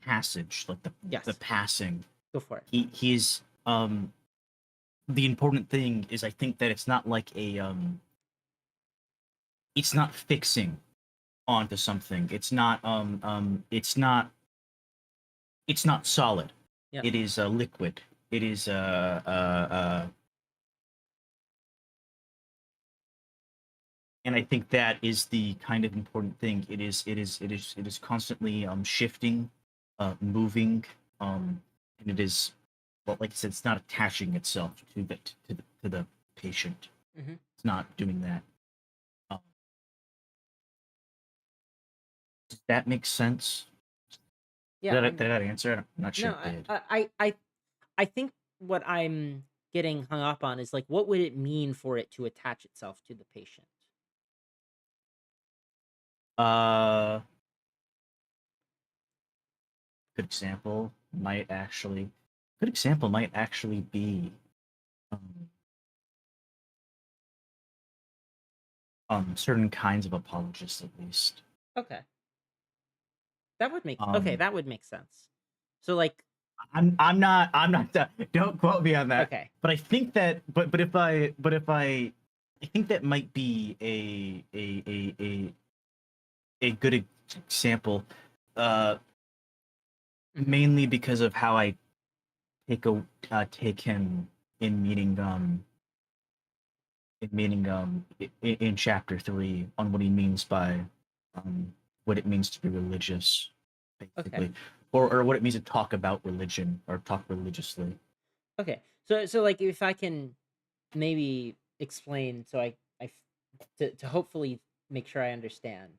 passage, like the Yes, passing, go for it. he's the important thing is I think that it's not like it's not fixing onto something. It's not solid. Yep. It is a liquid. It is and I think that is the kind of important thing. It is constantly shifting, moving, and it is, well, like I said, it's not attaching itself to the patient. Hmm. It's not doing that. Um, does that make sense? Yeah. Did that answer it? I'm not sure No. it did. I think what I'm getting hung up on is like, what would it mean for it to attach itself to the patient? Uh, good example good example might actually be um, certain kinds of apologists, at least. Okay, that would make okay. Um, That would make sense. So like, I'm not don't quote me on that. okay, But I think that but if I think that might be a good example, uh, hmm, mainly because of how I take him in meaning in chapter 3 on what he means by um what it means to be religious, okay. basically, or what it means to talk about religion or talk religiously. Okay. So like if I can maybe explain so to hopefully make sure I understand.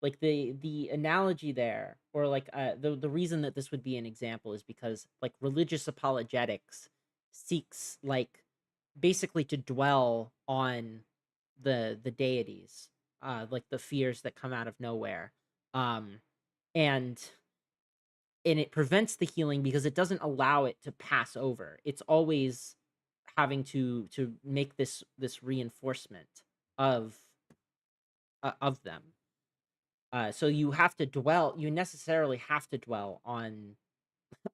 Like the analogy there or like the reason that this would be an example is because like religious apologetics seeks like basically to dwell on the deities, like the fears that come out of nowhere. Um and it prevents the healing because it doesn't allow it to pass over. It's always having to make this reinforcement of of them. So you have to dwell. You necessarily have to dwell on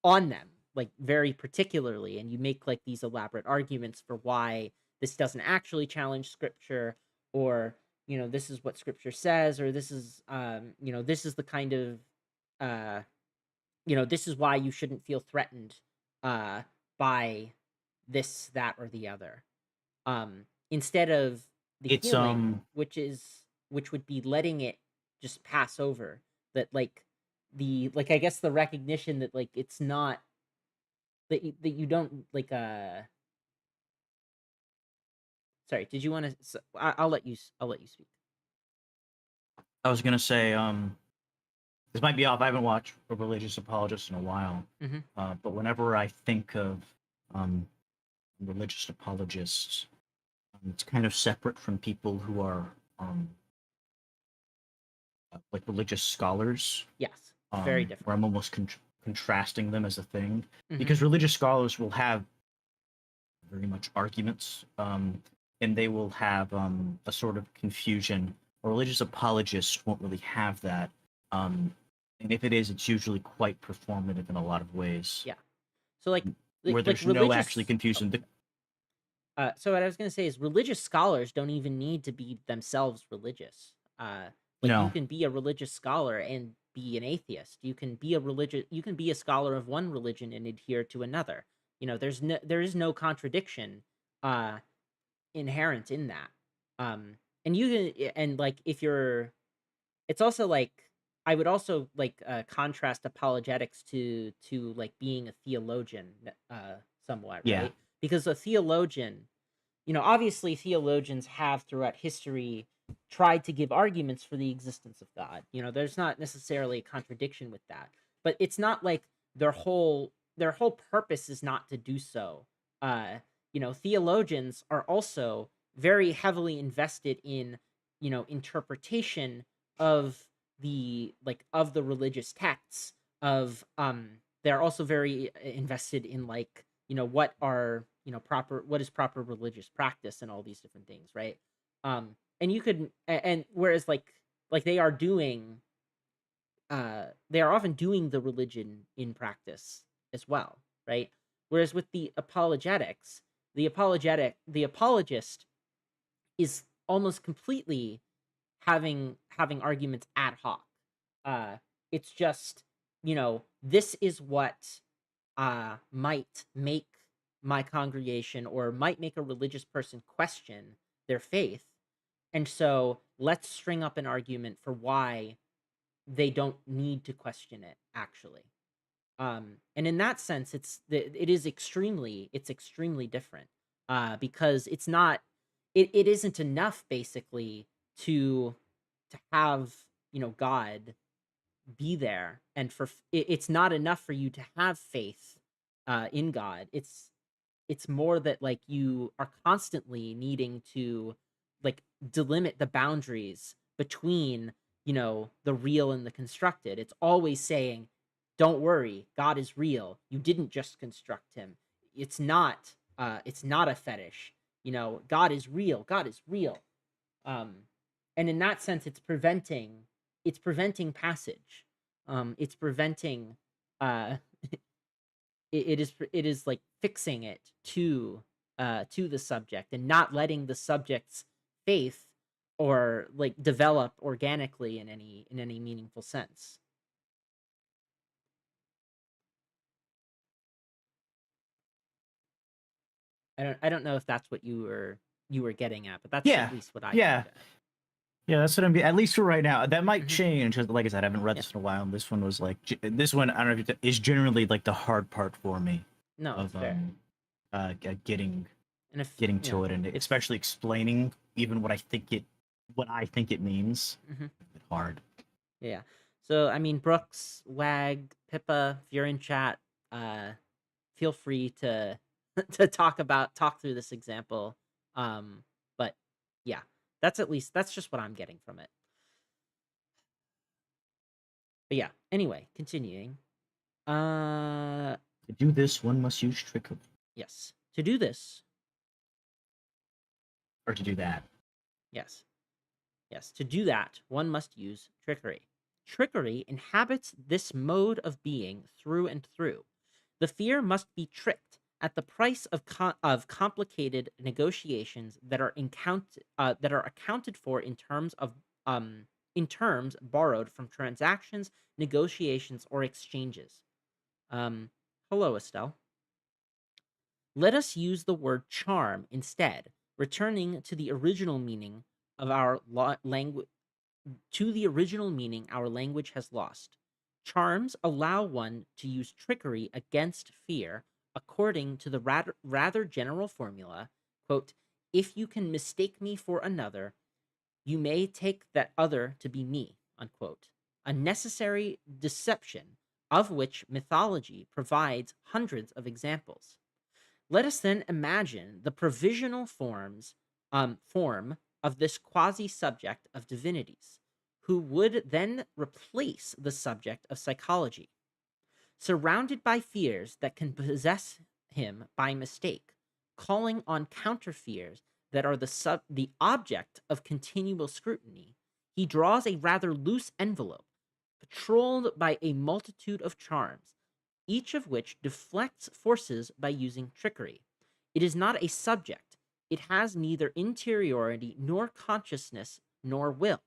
them, like very particularly, and you make like these elaborate arguments for why this doesn't actually challenge scripture, or this is what scripture says, or this is this is the kind of uh this is why you shouldn't feel threatened uh by this, that, or the other. Instead of the It's healing, which would be letting it just pass over. That like the like I guess the recognition that like it's not that you don't like sorry, did you want to I'll let you speak. I was gonna say, this might be off. I haven't watched a religious apologist in a while, Hmm. but whenever I think of um, religious apologists, it's kind of separate from people who are um, like religious scholars, Yes, very where different. I'm almost contrasting them as a thing, Hmm. because religious scholars will have very much arguments, and they will have a sort of confusion. A religious apologist won't really have that, um, and if it is, it's usually quite performative in a lot of ways, Yeah. So where like there's no actually religious confusion. so what I was going to say is religious scholars don't even need to be themselves religious. Like you No, can be a religious scholar and be an atheist. You can be a scholar of one religion and adhere to another. There is no contradiction uh inherent in that. and you can and like if you're it's also like I would also like contrast apologetics to like being a theologian somewhat, Yeah. right? Because a theologian, obviously theologians have throughout history tried to give arguments for the existence of God. There's not necessarily a contradiction with that, but it's not like their whole purpose is not to do so. Theologians are also very heavily invested in, interpretation of the religious texts of they're also very invested in like what is proper religious practice and all these different things, right? And you could and whereas like they are often doing the religion in practice as well, right? Whereas with the apologetics, the apologist is almost completely having arguments ad hoc. It's just, this is what might make my congregation or might make a religious person question their faith. And so let's string up an argument for why they don't need to question it actually. And in that sense, it's extremely different. Because it isn't enough basically to have, God be there, and it's not enough for you to have faith in God. It's more that like you are constantly needing to like delimit the boundaries between, the real and the constructed. It's always saying, don't worry, God is real, you didn't just construct him. It's not a fetish. God is real, God is real. um and in that sense, it's preventing passage. It's preventing uh it is like fixing it to the subject and not letting the subject's faith or like develop organically in any meaningful sense. I don't know if that's what you were getting at, but that's at Yeah. least what I Yeah. took at. Yeah, that's what I'm. At least for right now, that might Hmm. change. 'Cause like I said, I haven't read Yeah. this in a while. And this one was like this one. I don't know if is generally like the hard part for me No, it's of fair. getting And if to it, and if especially explaining even what I think it means. mhm. It's hard. Yeah. So I mean, Brooks, Wag, Pippa, if you're in chat, uh, feel free to to talk through this example. But yeah, that's just what I'm getting from it. But yeah. Anyway, continuing. Uh, To do this, one must use trickery, yes. To do this, or to do that. yes, yes. To do that, one must use trickery. Trickery inhabits this mode of being through and through. The fear must be tricked at the price of complicated negotiations that are accounted for in terms borrowed from transactions, negotiations, or exchanges. Um, Hello, Estelle. Let us use the word charm instead, returning to the original meaning of our language to the original meaning our language has lost. Charms allow one to use trickery against fear, according to the rather general formula, quote, if you can mistake me for another, you may take that other to be me, unquote. A necessary deception of which mythology provides hundreds of examples. Let us then imagine the provisional form of this quasi subject of divinities, who would then replace the subject of psychology. Surrounded by fears that can possess him by mistake, calling on counter fears that are the object of continual scrutiny, he draws a rather loose envelope, patrolled by a multitude of charms, each of which deflects forces by using trickery. It is not a subject. It has neither interiority nor consciousness nor will.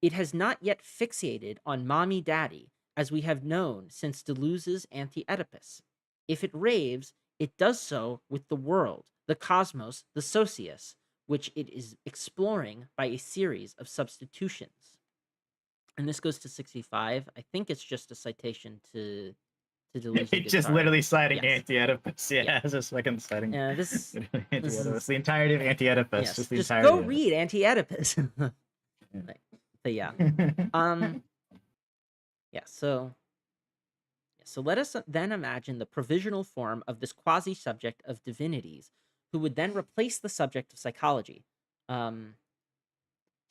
It has not yet fixated on mommy daddy, as we have known since Deleuze's Anti Oedipus. If it raves, it does so with the world, the cosmos, the socius, which it is exploring by a series of substitutions. And this goes to 65. I think it's just a citation to Deleuze and It's just Guattari. literally citing Yes. Anti-Oedipus. Yeah. Yeah, it's just fucking citing This this Anti-Oedipus. is The entirety of Anti-Oedipus. yes. Just the Just entirety go of it. read Anti-Oedipus. But yeah. Um. Yeah. So let us then imagine the provisional form of this quasi-subject of divinities, who would then replace the subject of psychology. Um,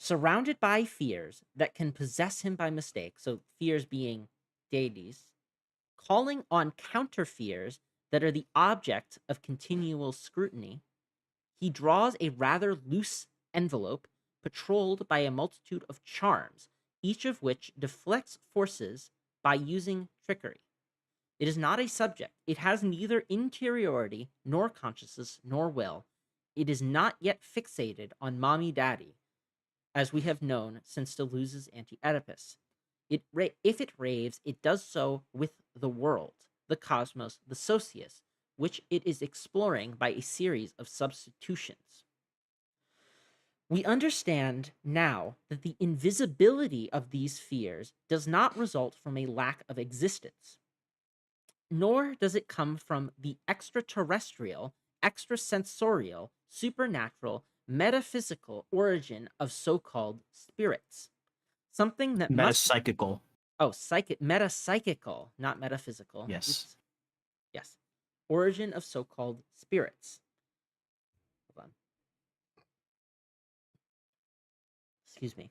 Surrounded by fears that can possess him by mistake, so fears being deities, calling on counter fears that are the object of continual scrutiny, he draws a rather loose envelope patrolled by a multitude of charms, each of which deflects forces by using trickery. It is not a subject. It has neither interiority, nor consciousness, nor will. It is not yet fixated on mommy daddy, as we have known since Deleuze's Anti-Oedipus. If it raves, it does so with the world, the cosmos, the socius, which it is exploring by a series of substitutions. We understand now that the invisibility of these fears does not result from a lack of existence, nor does it come from the extraterrestrial, extrasensorial, supernatural, metaphysical origin of so called spirits. Something that must Metapsychical. metapsychical, not metaphysical. Yes. Oops. Yes. Origin of so called spirits. Hold on. Excuse me.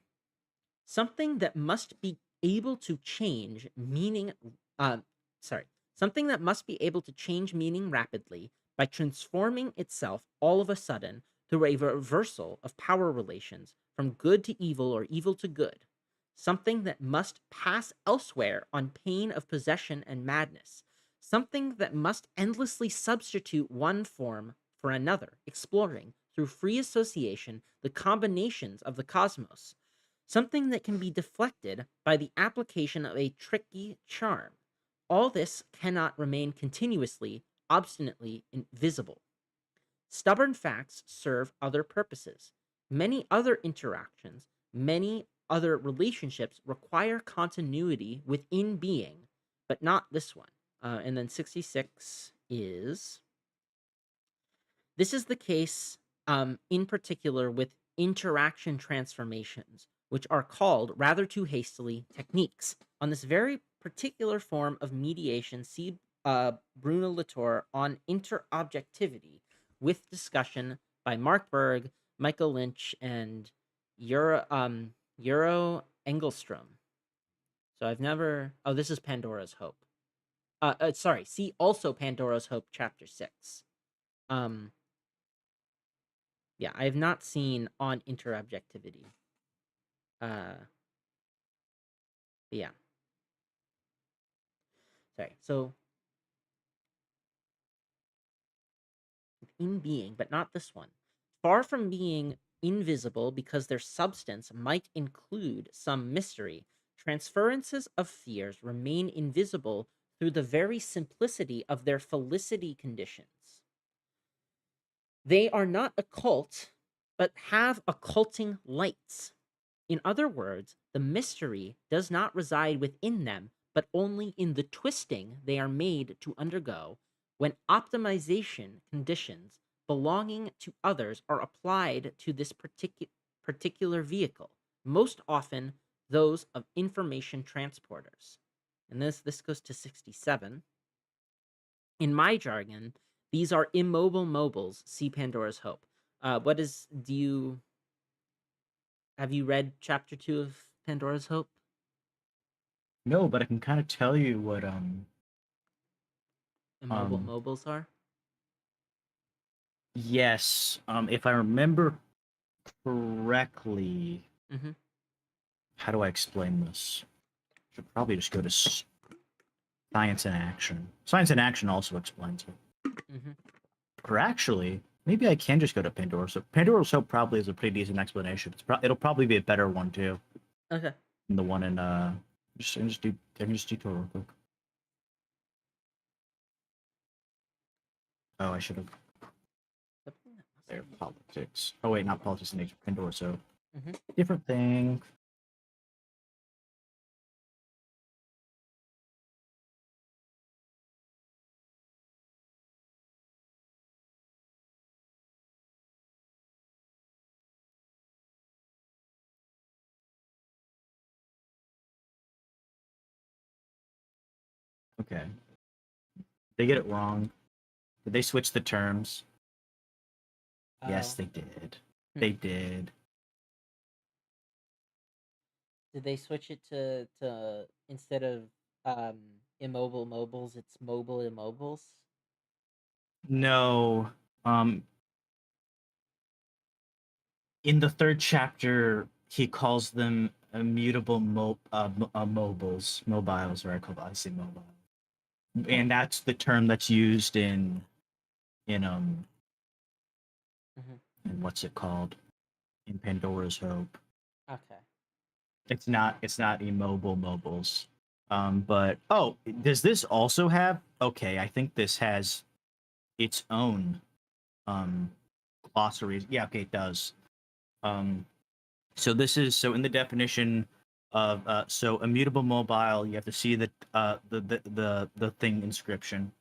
Something that must be able to change meaning. Uh, sorry. Something that must be able to change meaning rapidly by transforming itself all of a sudden through a reversal of power relations from good to evil or evil to good. Something that must pass elsewhere on pain of possession and madness. Something that must endlessly substitute one form for another, exploring, through free association, the combinations of the cosmos. Something that can be deflected by the application of a tricky charm. All this cannot remain continuously, obstinately invisible. Stubborn facts serve other purposes. Many other interactions, many other relationships require continuity within being, but not this one. And then 66 is this is the case in particular with interaction transformations, which are called rather too hastily techniques. On this very particular form of mediation, see Bruno Latour on interobjectivity with discussion by Mark Berg, Michael Lynch, and Euro Engelstrom. So I've never. Oh, this is Pandora's Hope. Sorry. See also Pandora's Hope, Chapter 6. Um, Yeah, I have not seen on interobjectivity. But yeah, sorry. So in being, but not this one. Far from being invisible because their substance might include some mystery, transferences of fears remain invisible through the very simplicity of their felicity conditions. They are not occult, but have occulting lights. In other words, the mystery does not reside within them, but only in the twisting they are made to undergo when optimization conditions belonging to others are applied to this particular vehicle, most often those of information transporters. And this goes to 67. In my jargon, these are immobile mobiles. See Pandora's Hope. What is do you have you read chapter 2 of Pandora's Hope? No, but I can kind of tell you what Immobile um mobiles are? yes, if I remember correctly, Mm-hmm. how do I explain this? Should probably just go to Science in Action. Science in Action also explains it. Mm-hmm. Or actually, maybe I can just go to Pandora's Hope. Pandora's Hope probably is a pretty decent explanation. It'll probably be a better one too Okay. than the one in I can just do Tor real quick. Oh, I should have. Something that Their politics. Oh wait, not politics in nature. Pandora. So Mm-hmm. different thing. Okay. They get it wrong. Did they switch the terms? Yes, Oh. they did. Hmm. They did. Did they switch it to instead of um immobile mobiles, it's mobile immobiles? No. Um, in the third chapter, he calls them immutable mobiles, or I say mobile, and that's the term that's used in Mm-hmm. in what's it called in Pandora's Hope. Okay. It's not immobile mobiles. But oh, does this also have? Okay, I think this has its own um glossaries. Yeah, okay, it does. Um, so this is so in the definition of so immutable mobile, you have to see the thing inscription.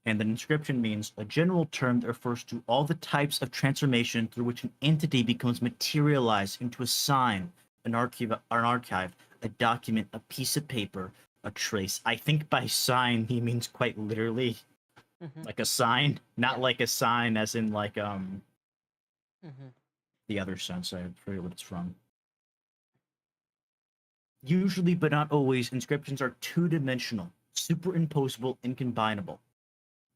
And the inscription means a general term that refers to all the types of transformation through which an entity becomes materialized into a sign, an archive, a document, a piece of paper, a trace. I think by sign he means quite literally Mm-hmm. like a sign, not Yeah. like a sign as in like Mm-hmm. the other sense. I forget what it's from. Usually, but not always, inscriptions are two-dimensional, superimposable, and combinable.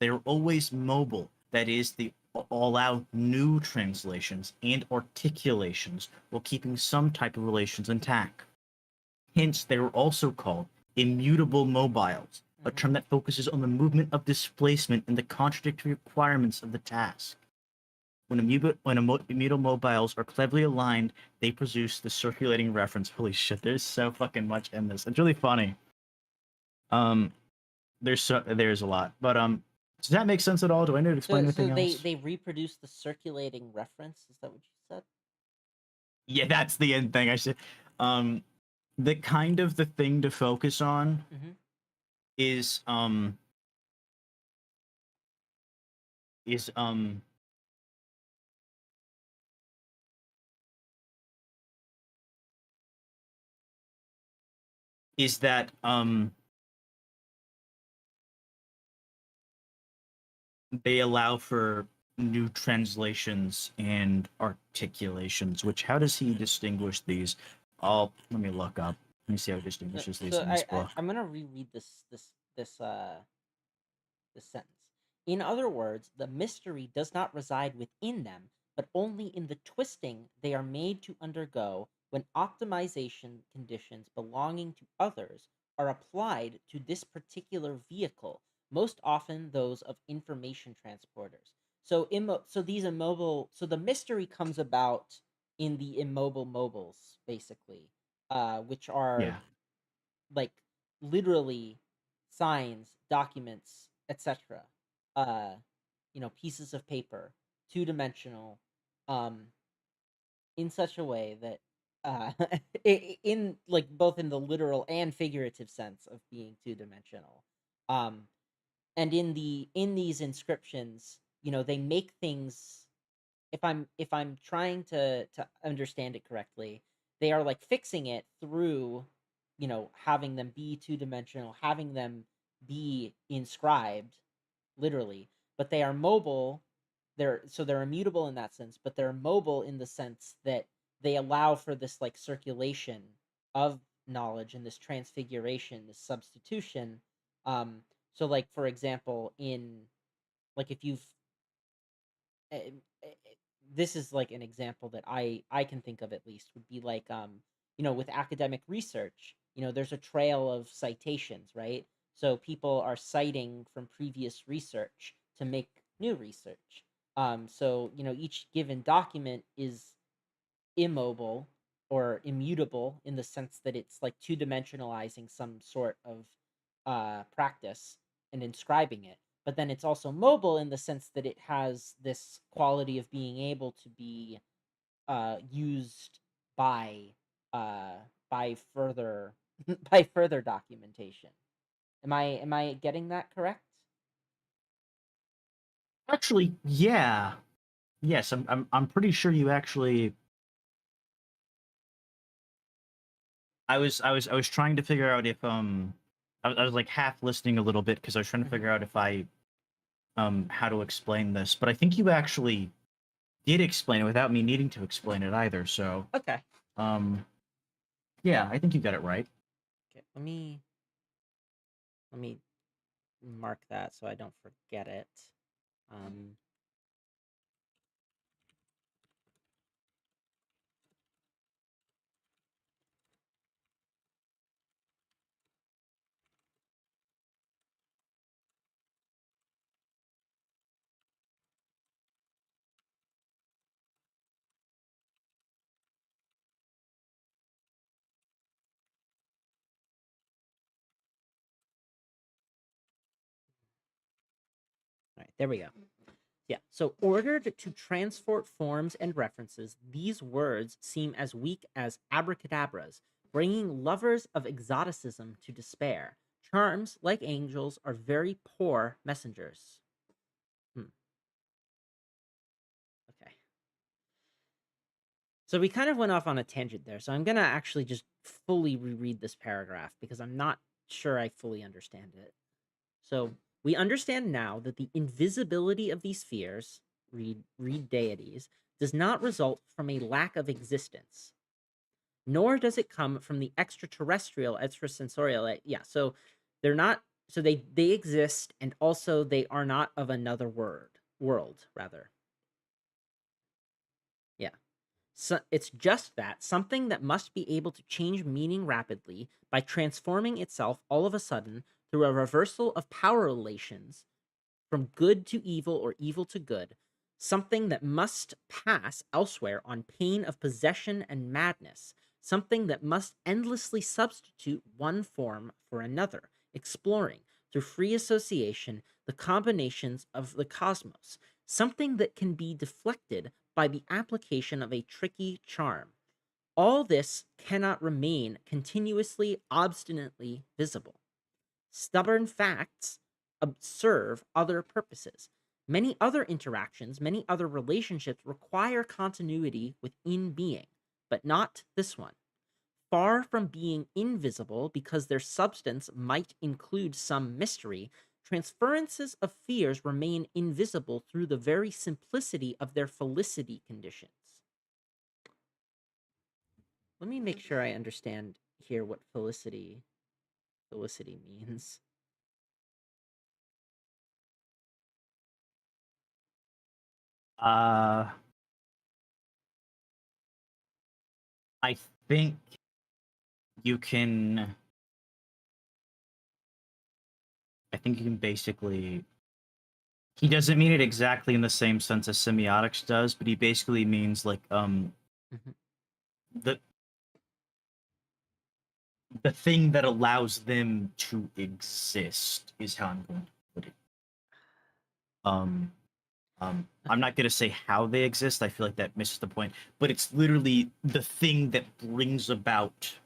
They are always mobile, that is, they allow new translations and articulations while keeping some type of relations intact. Hence, they are also called immutable mobiles, a Mm-hmm. term that focuses on the movement of displacement and the contradictory requirements of the task. When immutable mobiles are cleverly aligned, they produce the circulating reference. Holy shit, there's so fucking much in this. It's really funny. Um, there's a lot, but does that make sense at all? Do I need to explain So anything they else? they reproduce the circulating reference. Is that what you said? Yeah, that's the end thing. I should. Um, the kind of the thing to focus on Mm-hmm. is um is um is that they allow for new translations and articulations. Which how does he distinguish these? Let me look up. Let me see how he So, distinguishes these so in I, this I book. I'm gonna reread this sentence. In other words, the mystery does not reside within them, but only in the twisting they are made to undergo when optimization conditions belonging to others are applied to this particular vehicle, most often those of information transporters. So these immobile, so the mystery comes about in the immobile mobiles, basically, which are Yeah, like literally signs, documents, etc. Uh, pieces of paper, two-dimensional, um, in such a way that in like both in the literal and figurative sense of being two-dimensional. Um, and in these inscriptions, they make things, if I'm trying to understand it correctly, they are like fixing it through, having them be two-dimensional, having them be inscribed literally, but they are mobile. They're immutable in that sense, but they're mobile in the sense that they allow for this like circulation of knowledge and this transfiguration, this substitution. So like for example, in like if you've eh, eh, this is like an example that I can think of, at least, would be like with academic research, there's a trail of citations, right? So people are citing from previous research to make new research. So each given document is immobile or immutable in the sense that it's like two dimensionalizing some sort of practice and inscribing it. but then it's also mobile in the sense that it has this quality of being able to be used by uh, further by further documentation. Am I getting that correct? Actually, yeah. Yes, I'm pretty sure you actually. I was trying to figure out if I was like half listening a little bit because I was trying to Mhm. figure out if I how to explain this, but I think you actually did explain it without me needing to explain it either. So Okay. um yeah, I think you got it right. Okay. Let me mark that so I don't forget it. Um, all right, there we go. Yeah. So, ordered to transport forms and references, these words seem as weak as abracadabras, bringing lovers of exoticism to despair. Charms, like angels, are very poor messengers. Hmm. Okay. So we kind of went off on a tangent there. So I'm going to actually just fully reread this paragraph because I'm not sure I fully understand it. So we understand now that the invisibility of these spheres, read deities, does not result from a lack of existence, nor does it come from the extraterrestrial, extrasensorial. Yeah, so they're not. So they exist, and also they are not of another world rather. Yeah. So it's just that something that must be able to change meaning rapidly by transforming itself all of a sudden through a reversal of power relations from good to evil or evil to good, something that must pass elsewhere on pain of possession and madness, something that must endlessly substitute one form for another, exploring, through free association, the combinations of the cosmos, something that can be deflected by the application of a tricky charm. All this cannot remain continuously, obstinately visible. Stubborn facts serve other purposes. Many other interactions, many other relationships require continuity within being, but not this one. Far from being invisible because their substance might include some mystery, transferences of fears remain invisible through the very simplicity of their felicity conditions. Let me make sure I understand here what felicity means. Uh I think you can I think you can basically he doesn't mean it exactly in the same sense as semiotics does, but he basically means like Mhm. the the thing that allows them to exist is how I'm going to put it. Um I'm Okay. not gonna say how they exist. I feel like that misses the point. But it's literally the thing that brings about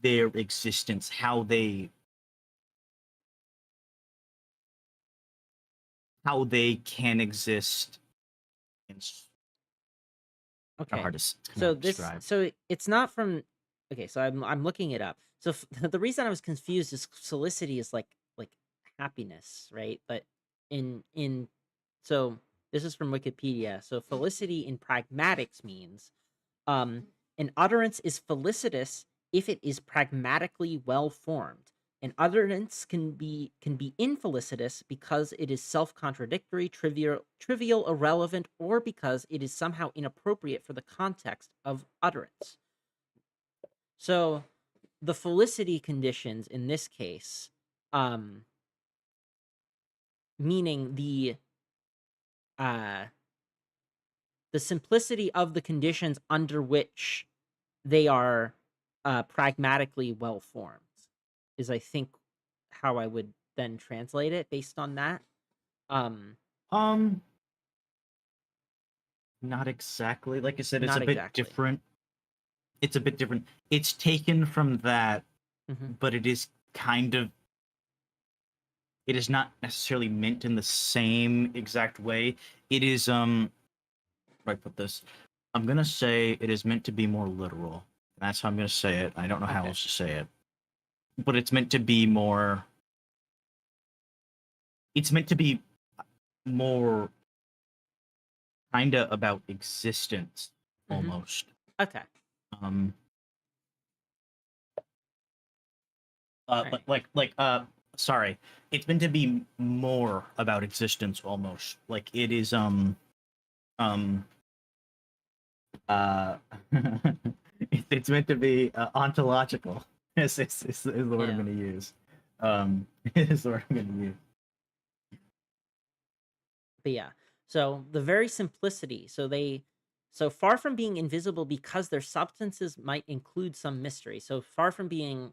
their existence, how they can exist. It's kind of Okay. hard to kind of hard to describe. It's not from. Okay, so I'm looking it up. So the reason I was confused is felicity is like happiness, right? But in so this is from Wikipedia. So felicity in pragmatics means um, an utterance is felicitous if it is pragmatically well formed. An utterance can be infelicitous because it is self-contradictory, trivial, irrelevant, or because it is somehow inappropriate for the context of utterance. So the felicity conditions in this case, um, meaning uh, the simplicity of the conditions under which they are pragmatically well formed, is I think how I would then translate it based on that. Um, Um, not exactly. Like I said, it's not a bit exactly. different. It's a bit different. It's taken from that, Hmm. but it is kind of it is not necessarily meant in the same exact way. It is how do I put this? I'm gonna say it is meant to be more literal. That's how I'm gonna say it. I don't know how Okay. else to say it. But it's meant to be more it's meant to be more kinda about existence Hmm. almost. Okay. Um All but right. sorry. It's meant to be more about existence almost. Like it is um uh it's meant to be ontological. Is the word I'm Yeah. going to use. Is the word I'm going to use. But yeah, so the very simplicity, so far from being invisible because their substances might include some mystery, so far from being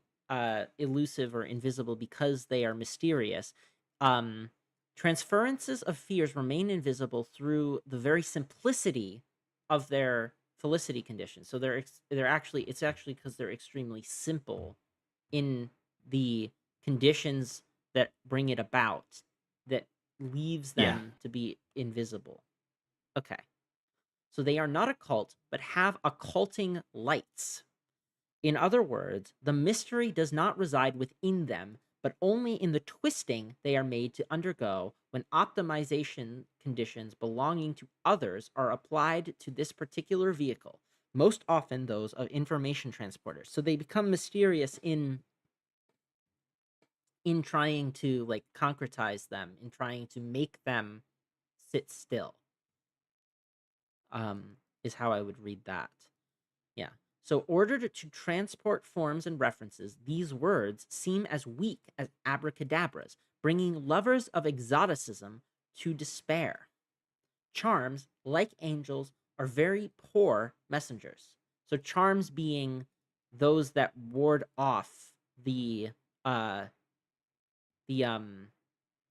elusive or invisible because they are mysterious, um transferences of fears remain invisible through the very simplicity of their felicity conditions. So they're actually, it's actually because they're extremely simple in the conditions that bring it about, that leaves Yeah. them to be invisible. Okay. So they are not a cult, but have occulting lights. In other words, the mystery does not reside within them, but only in the twisting they are made to undergo when optimization conditions belonging to others are applied to this particular vehicle, most often those of information transporters. So they become mysterious in trying to like concretize them, in trying to make them sit still. Is how I would read that. Yeah. So, ordered to transport forms and references, these words seem as weak as abracadabras, bringing lovers of exoticism to despair. Charms, like angels, are very poor messengers. So, charms being those that ward off uh the um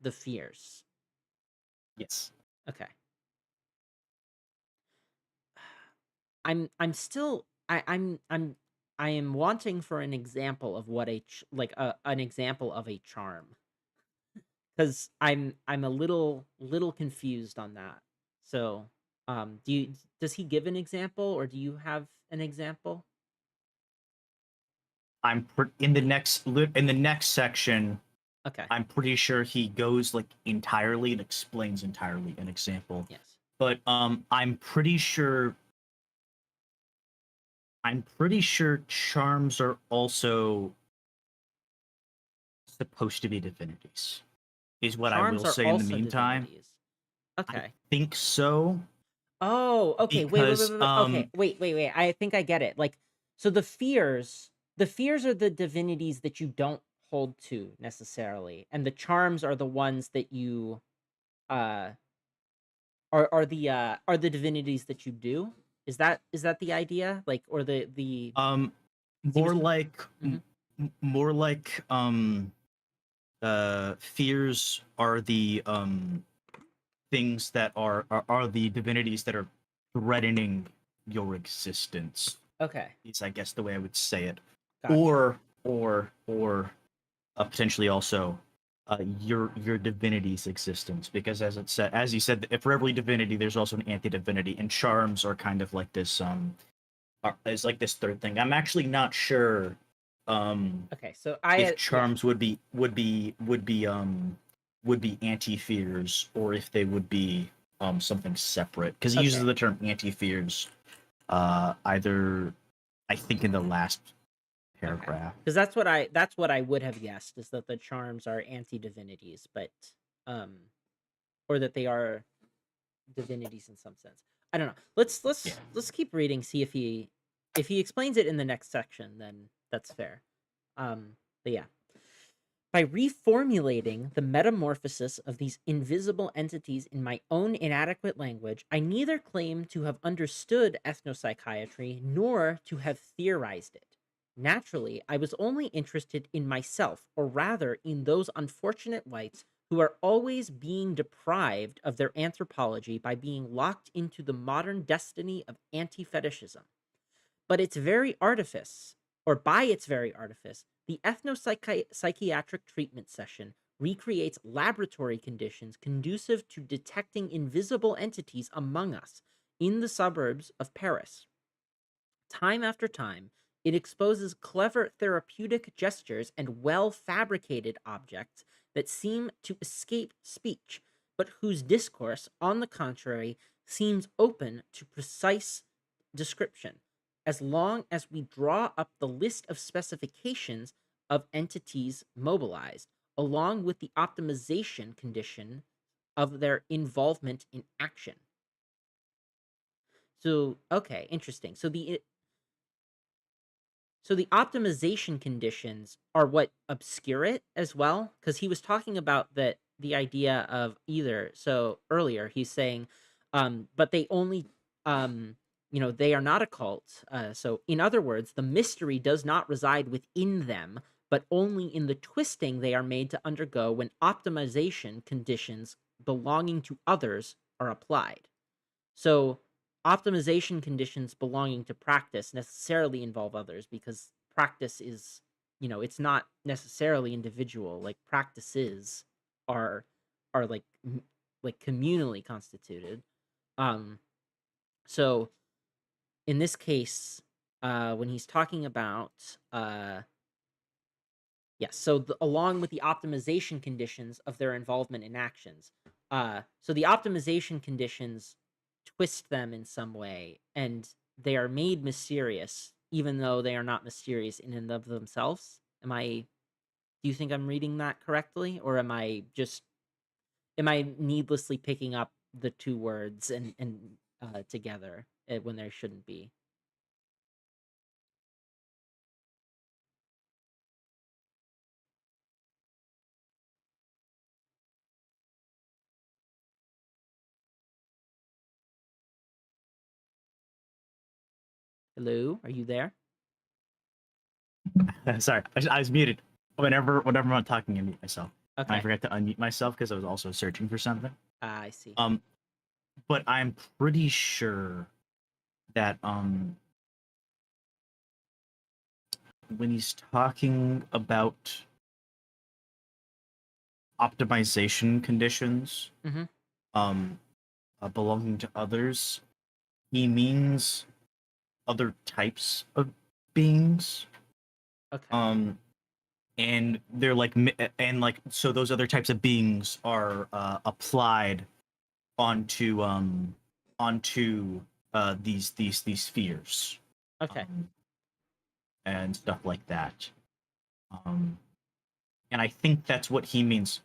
the fears. Yes. Okay. I'm still I am wanting for an example of what like an example of a charm, because I'm a little confused on that. So, does he give an example, or do you have an example? In the next section. Okay. I'm pretty sure he goes like entirely and explains entirely an example. Yes. But I'm pretty sure charms are also supposed to be divinities. Is what I Charms will are say in the also meantime. divinities. I Okay. think so Oh, okay. because Wait. Okay, wait. I think I get it. Like, so the fears are the divinities that you don't hold to necessarily, and the charms are the ones that you uh are the divinities that you do. Is that the idea? Like, or the um seems more to. like Mhm. more like fears are the things that are the divinities that are threatening your existence. Okay, Is I guess the way I would say it, gotcha. or potentially also your divinity's existence, because as you said, for every divinity there's also an anti-divinity, and charms are kind of like this is like this third thing. I'm actually not sure Okay, so if yeah. charms would be anti-fears, or if they would be something separate, because he uses Okay. the term anti-fears either I think in the last Okay. paragraph. Because that's what I would have guessed, is that the charms are anti divinities, but um or that they are divinities in some sense. I don't know. Yeah. Let's keep reading. See if he explains it in the next section, then that's fair. But yeah, by reformulating the metamorphosis of these invisible entities in my own inadequate language, I neither claim to have understood ethnopsychiatry nor to have theorized it. Naturally, I was only interested in myself, or rather in those unfortunate wights who are always being deprived of their anthropology by being locked into the modern destiny of anti fetishism. But its very artifice, or by its very artifice, the ethno-psychiatric treatment session recreates laboratory conditions conducive to detecting invisible entities among us in the suburbs of Paris. Time after time, it exposes clever therapeutic gestures and well fabricated objects that seem to escape speech, but whose discourse, on the contrary, seems open to precise description, as long as we draw up the list of specifications of entities mobilized, along with the optimization condition of their involvement in action. So, okay, interesting. So the optimization conditions are what obscure it as well, because he was talking about that the idea of either. So earlier he's saying, but they only, they are not a cult. So in other words, the mystery does not reside within them, but only in the twisting they are made to undergo when optimization conditions belonging to others are applied. So optimization conditions belonging to practice necessarily involve others because practice is, it's not necessarily individual. Like practices are are like communally constituted. Um so in this case, when he's talking about yes. So along with the optimization conditions of their involvement in actions, so the optimization conditions twist them in some way, and they are made mysterious, even though they are not mysterious in and of themselves. Am I? Do you think I'm reading that correctly, or am I needlessly picking up the two words and together when there shouldn't be? Hello, are you there? Sorry, I was muted. Whenever I'm talking, I mute myself. And I Okay, forgot to unmute myself because I was also searching for something. I see. Um, but I'm pretty sure that when he's talking about optimization conditions, Hmm. um, belonging to others, he means other types of beings. Okay, Um, and they're like and like so those other types of beings are applied onto these spheres, okay, um, and stuff like that. Um, and I think that's what he means.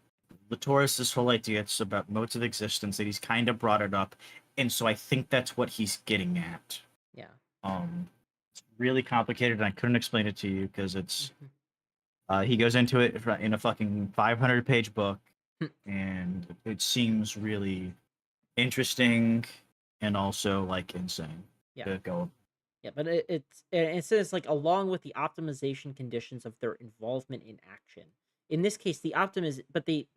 Latour's this whole idea it's about modes of existence that he's kind of brought it up, and so I think that's what he's getting at. yeah. It's really complicated, and I couldn't explain it to you because it's Mhm. he goes into it in a fucking 500-page book, and it seems really interesting and also like insane Yeah. to go. Yeah, but it says like along with the optimization conditions of their involvement in action. In this case, the optimiz but the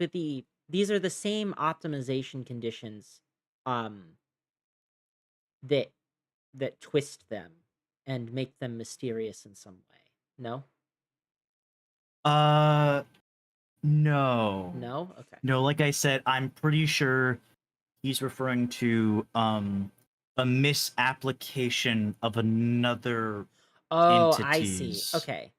these are the same optimization conditions um that twist them and make them mysterious in some way. No? Uh, no, No? Okay. no. Like I said, I'm pretty sure he's referring to a misapplication of another Oh, I see. entity's. Okay.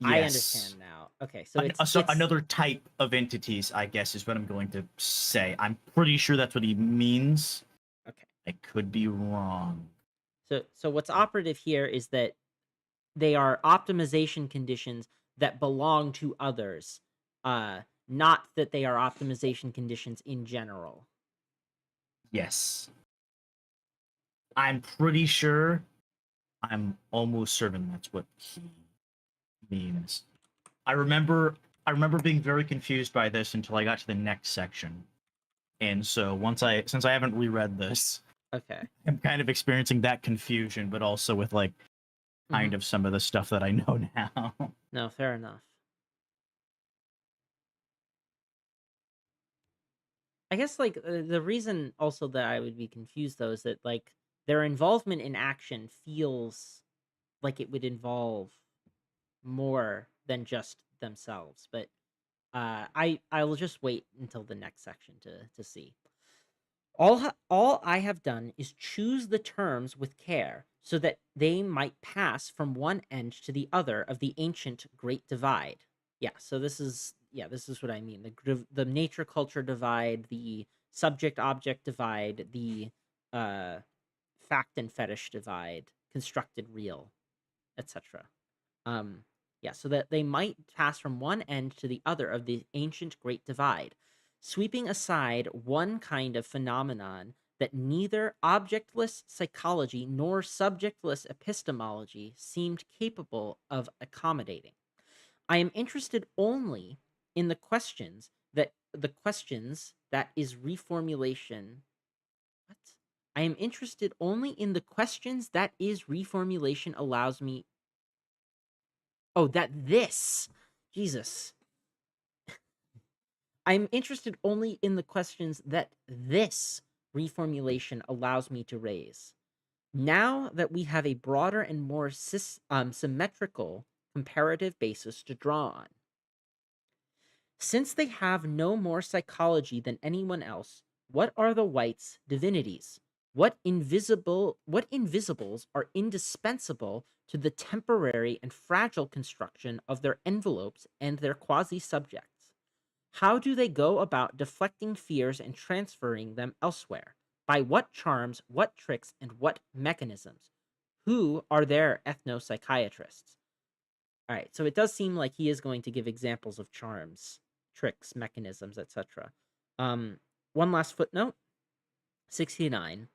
I Yes. understand now. Okay, so So it's another type of entities, I guess, is what I'm going to say. I'm pretty sure that's what he means. okay. I could be wrong. So what's operative here is that they are optimization conditions that belong to others, not that they are optimization conditions in general. Yes. I'm pretty sure. I'm almost certain that's what he Okay. means. I remember being very confused by this until I got to the next section. And so since I haven't reread this, Okay. I'm kind of experiencing that confusion, but also with like Hmm. kind of some of the stuff that I know now. No, fair enough. I guess like the reason also that I would be confused though is that like their involvement in action feels like it would involve more than just themselves. But I'll just wait until the next section to see. All I have done is choose the terms with care, so that they might pass from one end to the other of the ancient Great Divide. This is what I mean. The nature culture divide, the subject object divide, the uh, fact and fetish divide, constructed real, etc. Um, so that they might pass from one end to the other of the ancient Great Divide, sweeping aside one kind of phenomenon that neither objectless psychology nor subjectless epistemology seemed capable of accommodating. I am interested only in the questions that is reformulation. What? I am interested only in the questions that is reformulation allows me. Oh, that this. Jesus. I'm interested only in the questions that this reformulation allows me to raise. Now that we have a broader and more symmetrical comparative basis to draw on. Since they have no more psychology than anyone else, what are the whites' divinities? What invisibles are indispensable to the temporary and fragile construction of their envelopes and their quasi-subjects? How do they go about deflecting fears and transferring them elsewhere? By what charms, what tricks, and what mechanisms? Who are their ethnopsychiatrists? All right, so it does seem like he is going to give examples of charms, tricks, mechanisms, etc. Um, One last footnote, 69.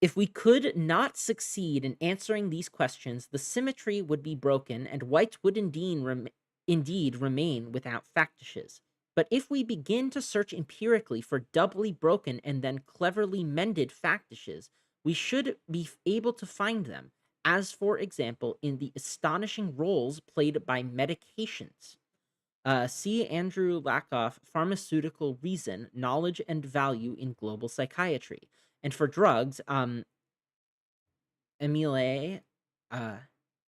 If we could not succeed in answering these questions, the symmetry would be broken, and whites would indeed remain without factishes. But if we begin to search empirically for doubly broken and then cleverly mended factishes, we should be able to find them, as for example in the astonishing roles played by medications. See Andrew Lakoff, Pharmaceutical Reason, Knowledge and Value in Global Psychiatry. And for drugs, Emile, uh,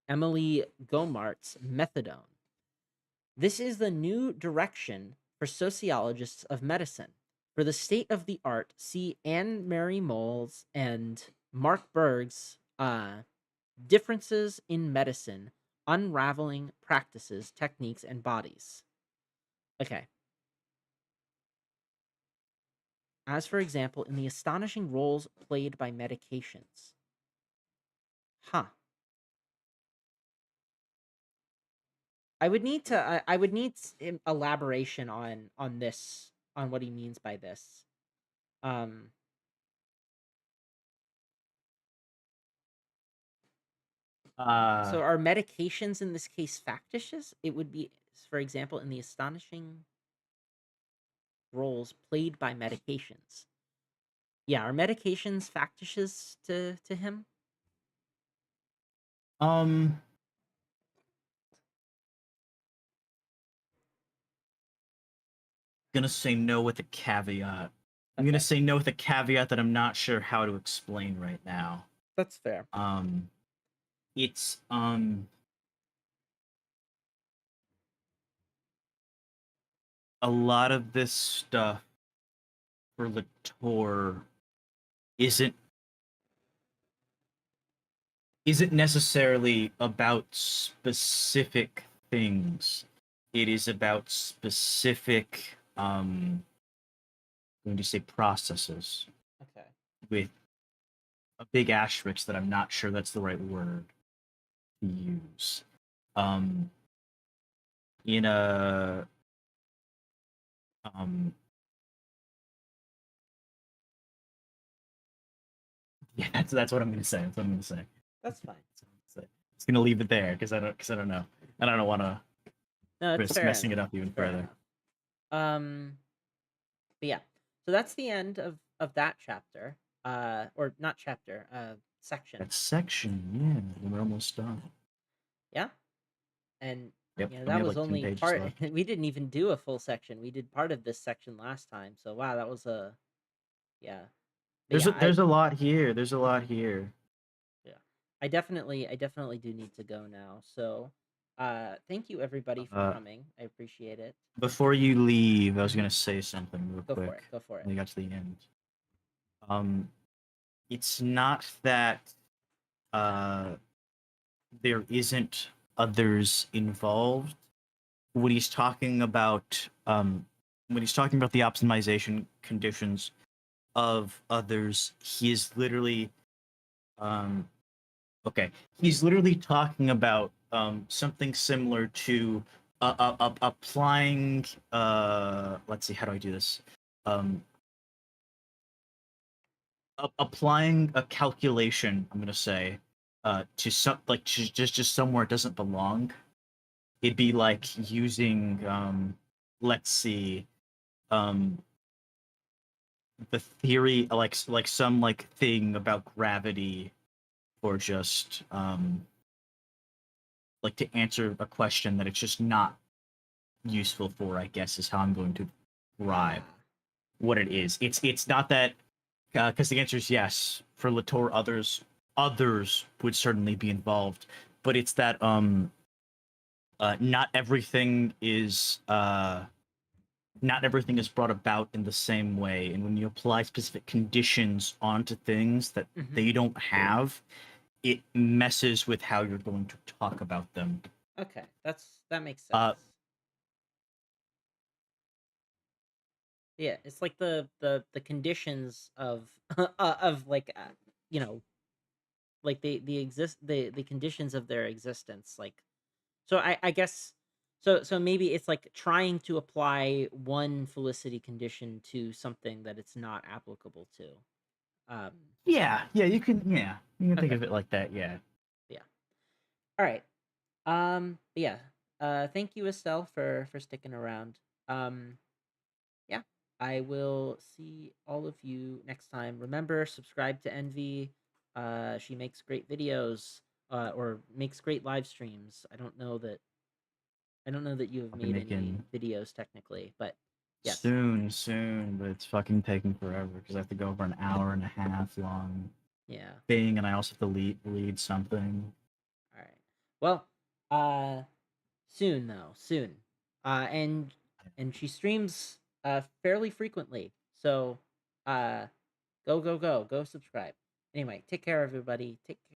Emily Gomart's methadone. This is the new direction for sociologists of medicine. For the state of the art, see Anne Mary Moles and Mark Berg's Differences in Medicine, Unraveling Practices, Techniques, and Bodies. Okay. As for example, in the astonishing roles played by medications. Huh. I would need elaboration on this, on what he means by this. Um Uh, so are medications in this case factitious? It would be, for example, in the astonishing roles played by medications. Yeah, are medications factitious to him? um, gonna say no with a caveat. I'm gonna Okay, say no with a caveat that I'm not sure how to explain right now. that's fair. Um, it's a lot of this stuff for Latour isn't isn't necessarily about specific things. It is about specific I'm going to say processes Okay. with a big asterisk that I'm not sure that's the right word to use. Um, in a um, yeah, that's what I'm going to say. That's what I'm going to say. That's fine. It's going to leave it there because I don't know. And I don't want to No, it's risk fair messing enough. it up even Fair further. enough. But yeah. So that's the end of that chapter. Or not chapter, section. That section, yeah, we're almost done. Yeah. And Yep, Yeah, only that have was like 10 only pages part. left. We didn't even do a full section. We did part of this section last time. So wow, that was a yeah. But yeah, There's a lot here. There's a lot mhm, here. yeah. I definitely do need to go now. So, thank you everybody for Uh, coming. I appreciate it. Before you leave, I was Hmm. gonna say something real Go for quick. it. Go for it. When we got to the end. Um, it's not that uh there isn't others involved. When he's talking about the optimization conditions of others, he is literally um okay. He's literally talking about something similar to applying let's see, how do I do this? Um Applying a calculation, I'm gonna say, to some like just somewhere it doesn't belong. It'd be like using let's see, um the theory like some like thing about gravity, or just like to answer a question that it's just not useful for, I guess, is how I'm going to describe Ah. what it is. It's not that, because the answer is yes. For Latour, others would certainly be involved, but it's that not everything is not everything is brought about in the same way, and when you apply specific conditions onto things that Hmm. they don't have, it messes with how you're going to talk about them. Okay, that makes sense. Uh, Yeah, it's like the conditions of of like you know like the conditions of their existence. Like so, I guess so maybe it's like trying to apply one felicity condition to something that it's not applicable to. Um. yeah, you can think Okay. of it like that. Yeah, Yeah. All right. Yeah. Thank you, Estelle, for sticking around. Yeah, I will see all of you next time. Remember, subscribe to Envy. She makes great videos, or makes great live streams. I don't know that you have I'll be made any making videos technically, but yes. soon, but it's fucking taking forever because I have to go over an hour and a half long Yeah. thing, and I also have to lead something. All right. Well, uh soon though, soon. And she streams fairly frequently. So, uh go subscribe. Anyway, take care everybody. Take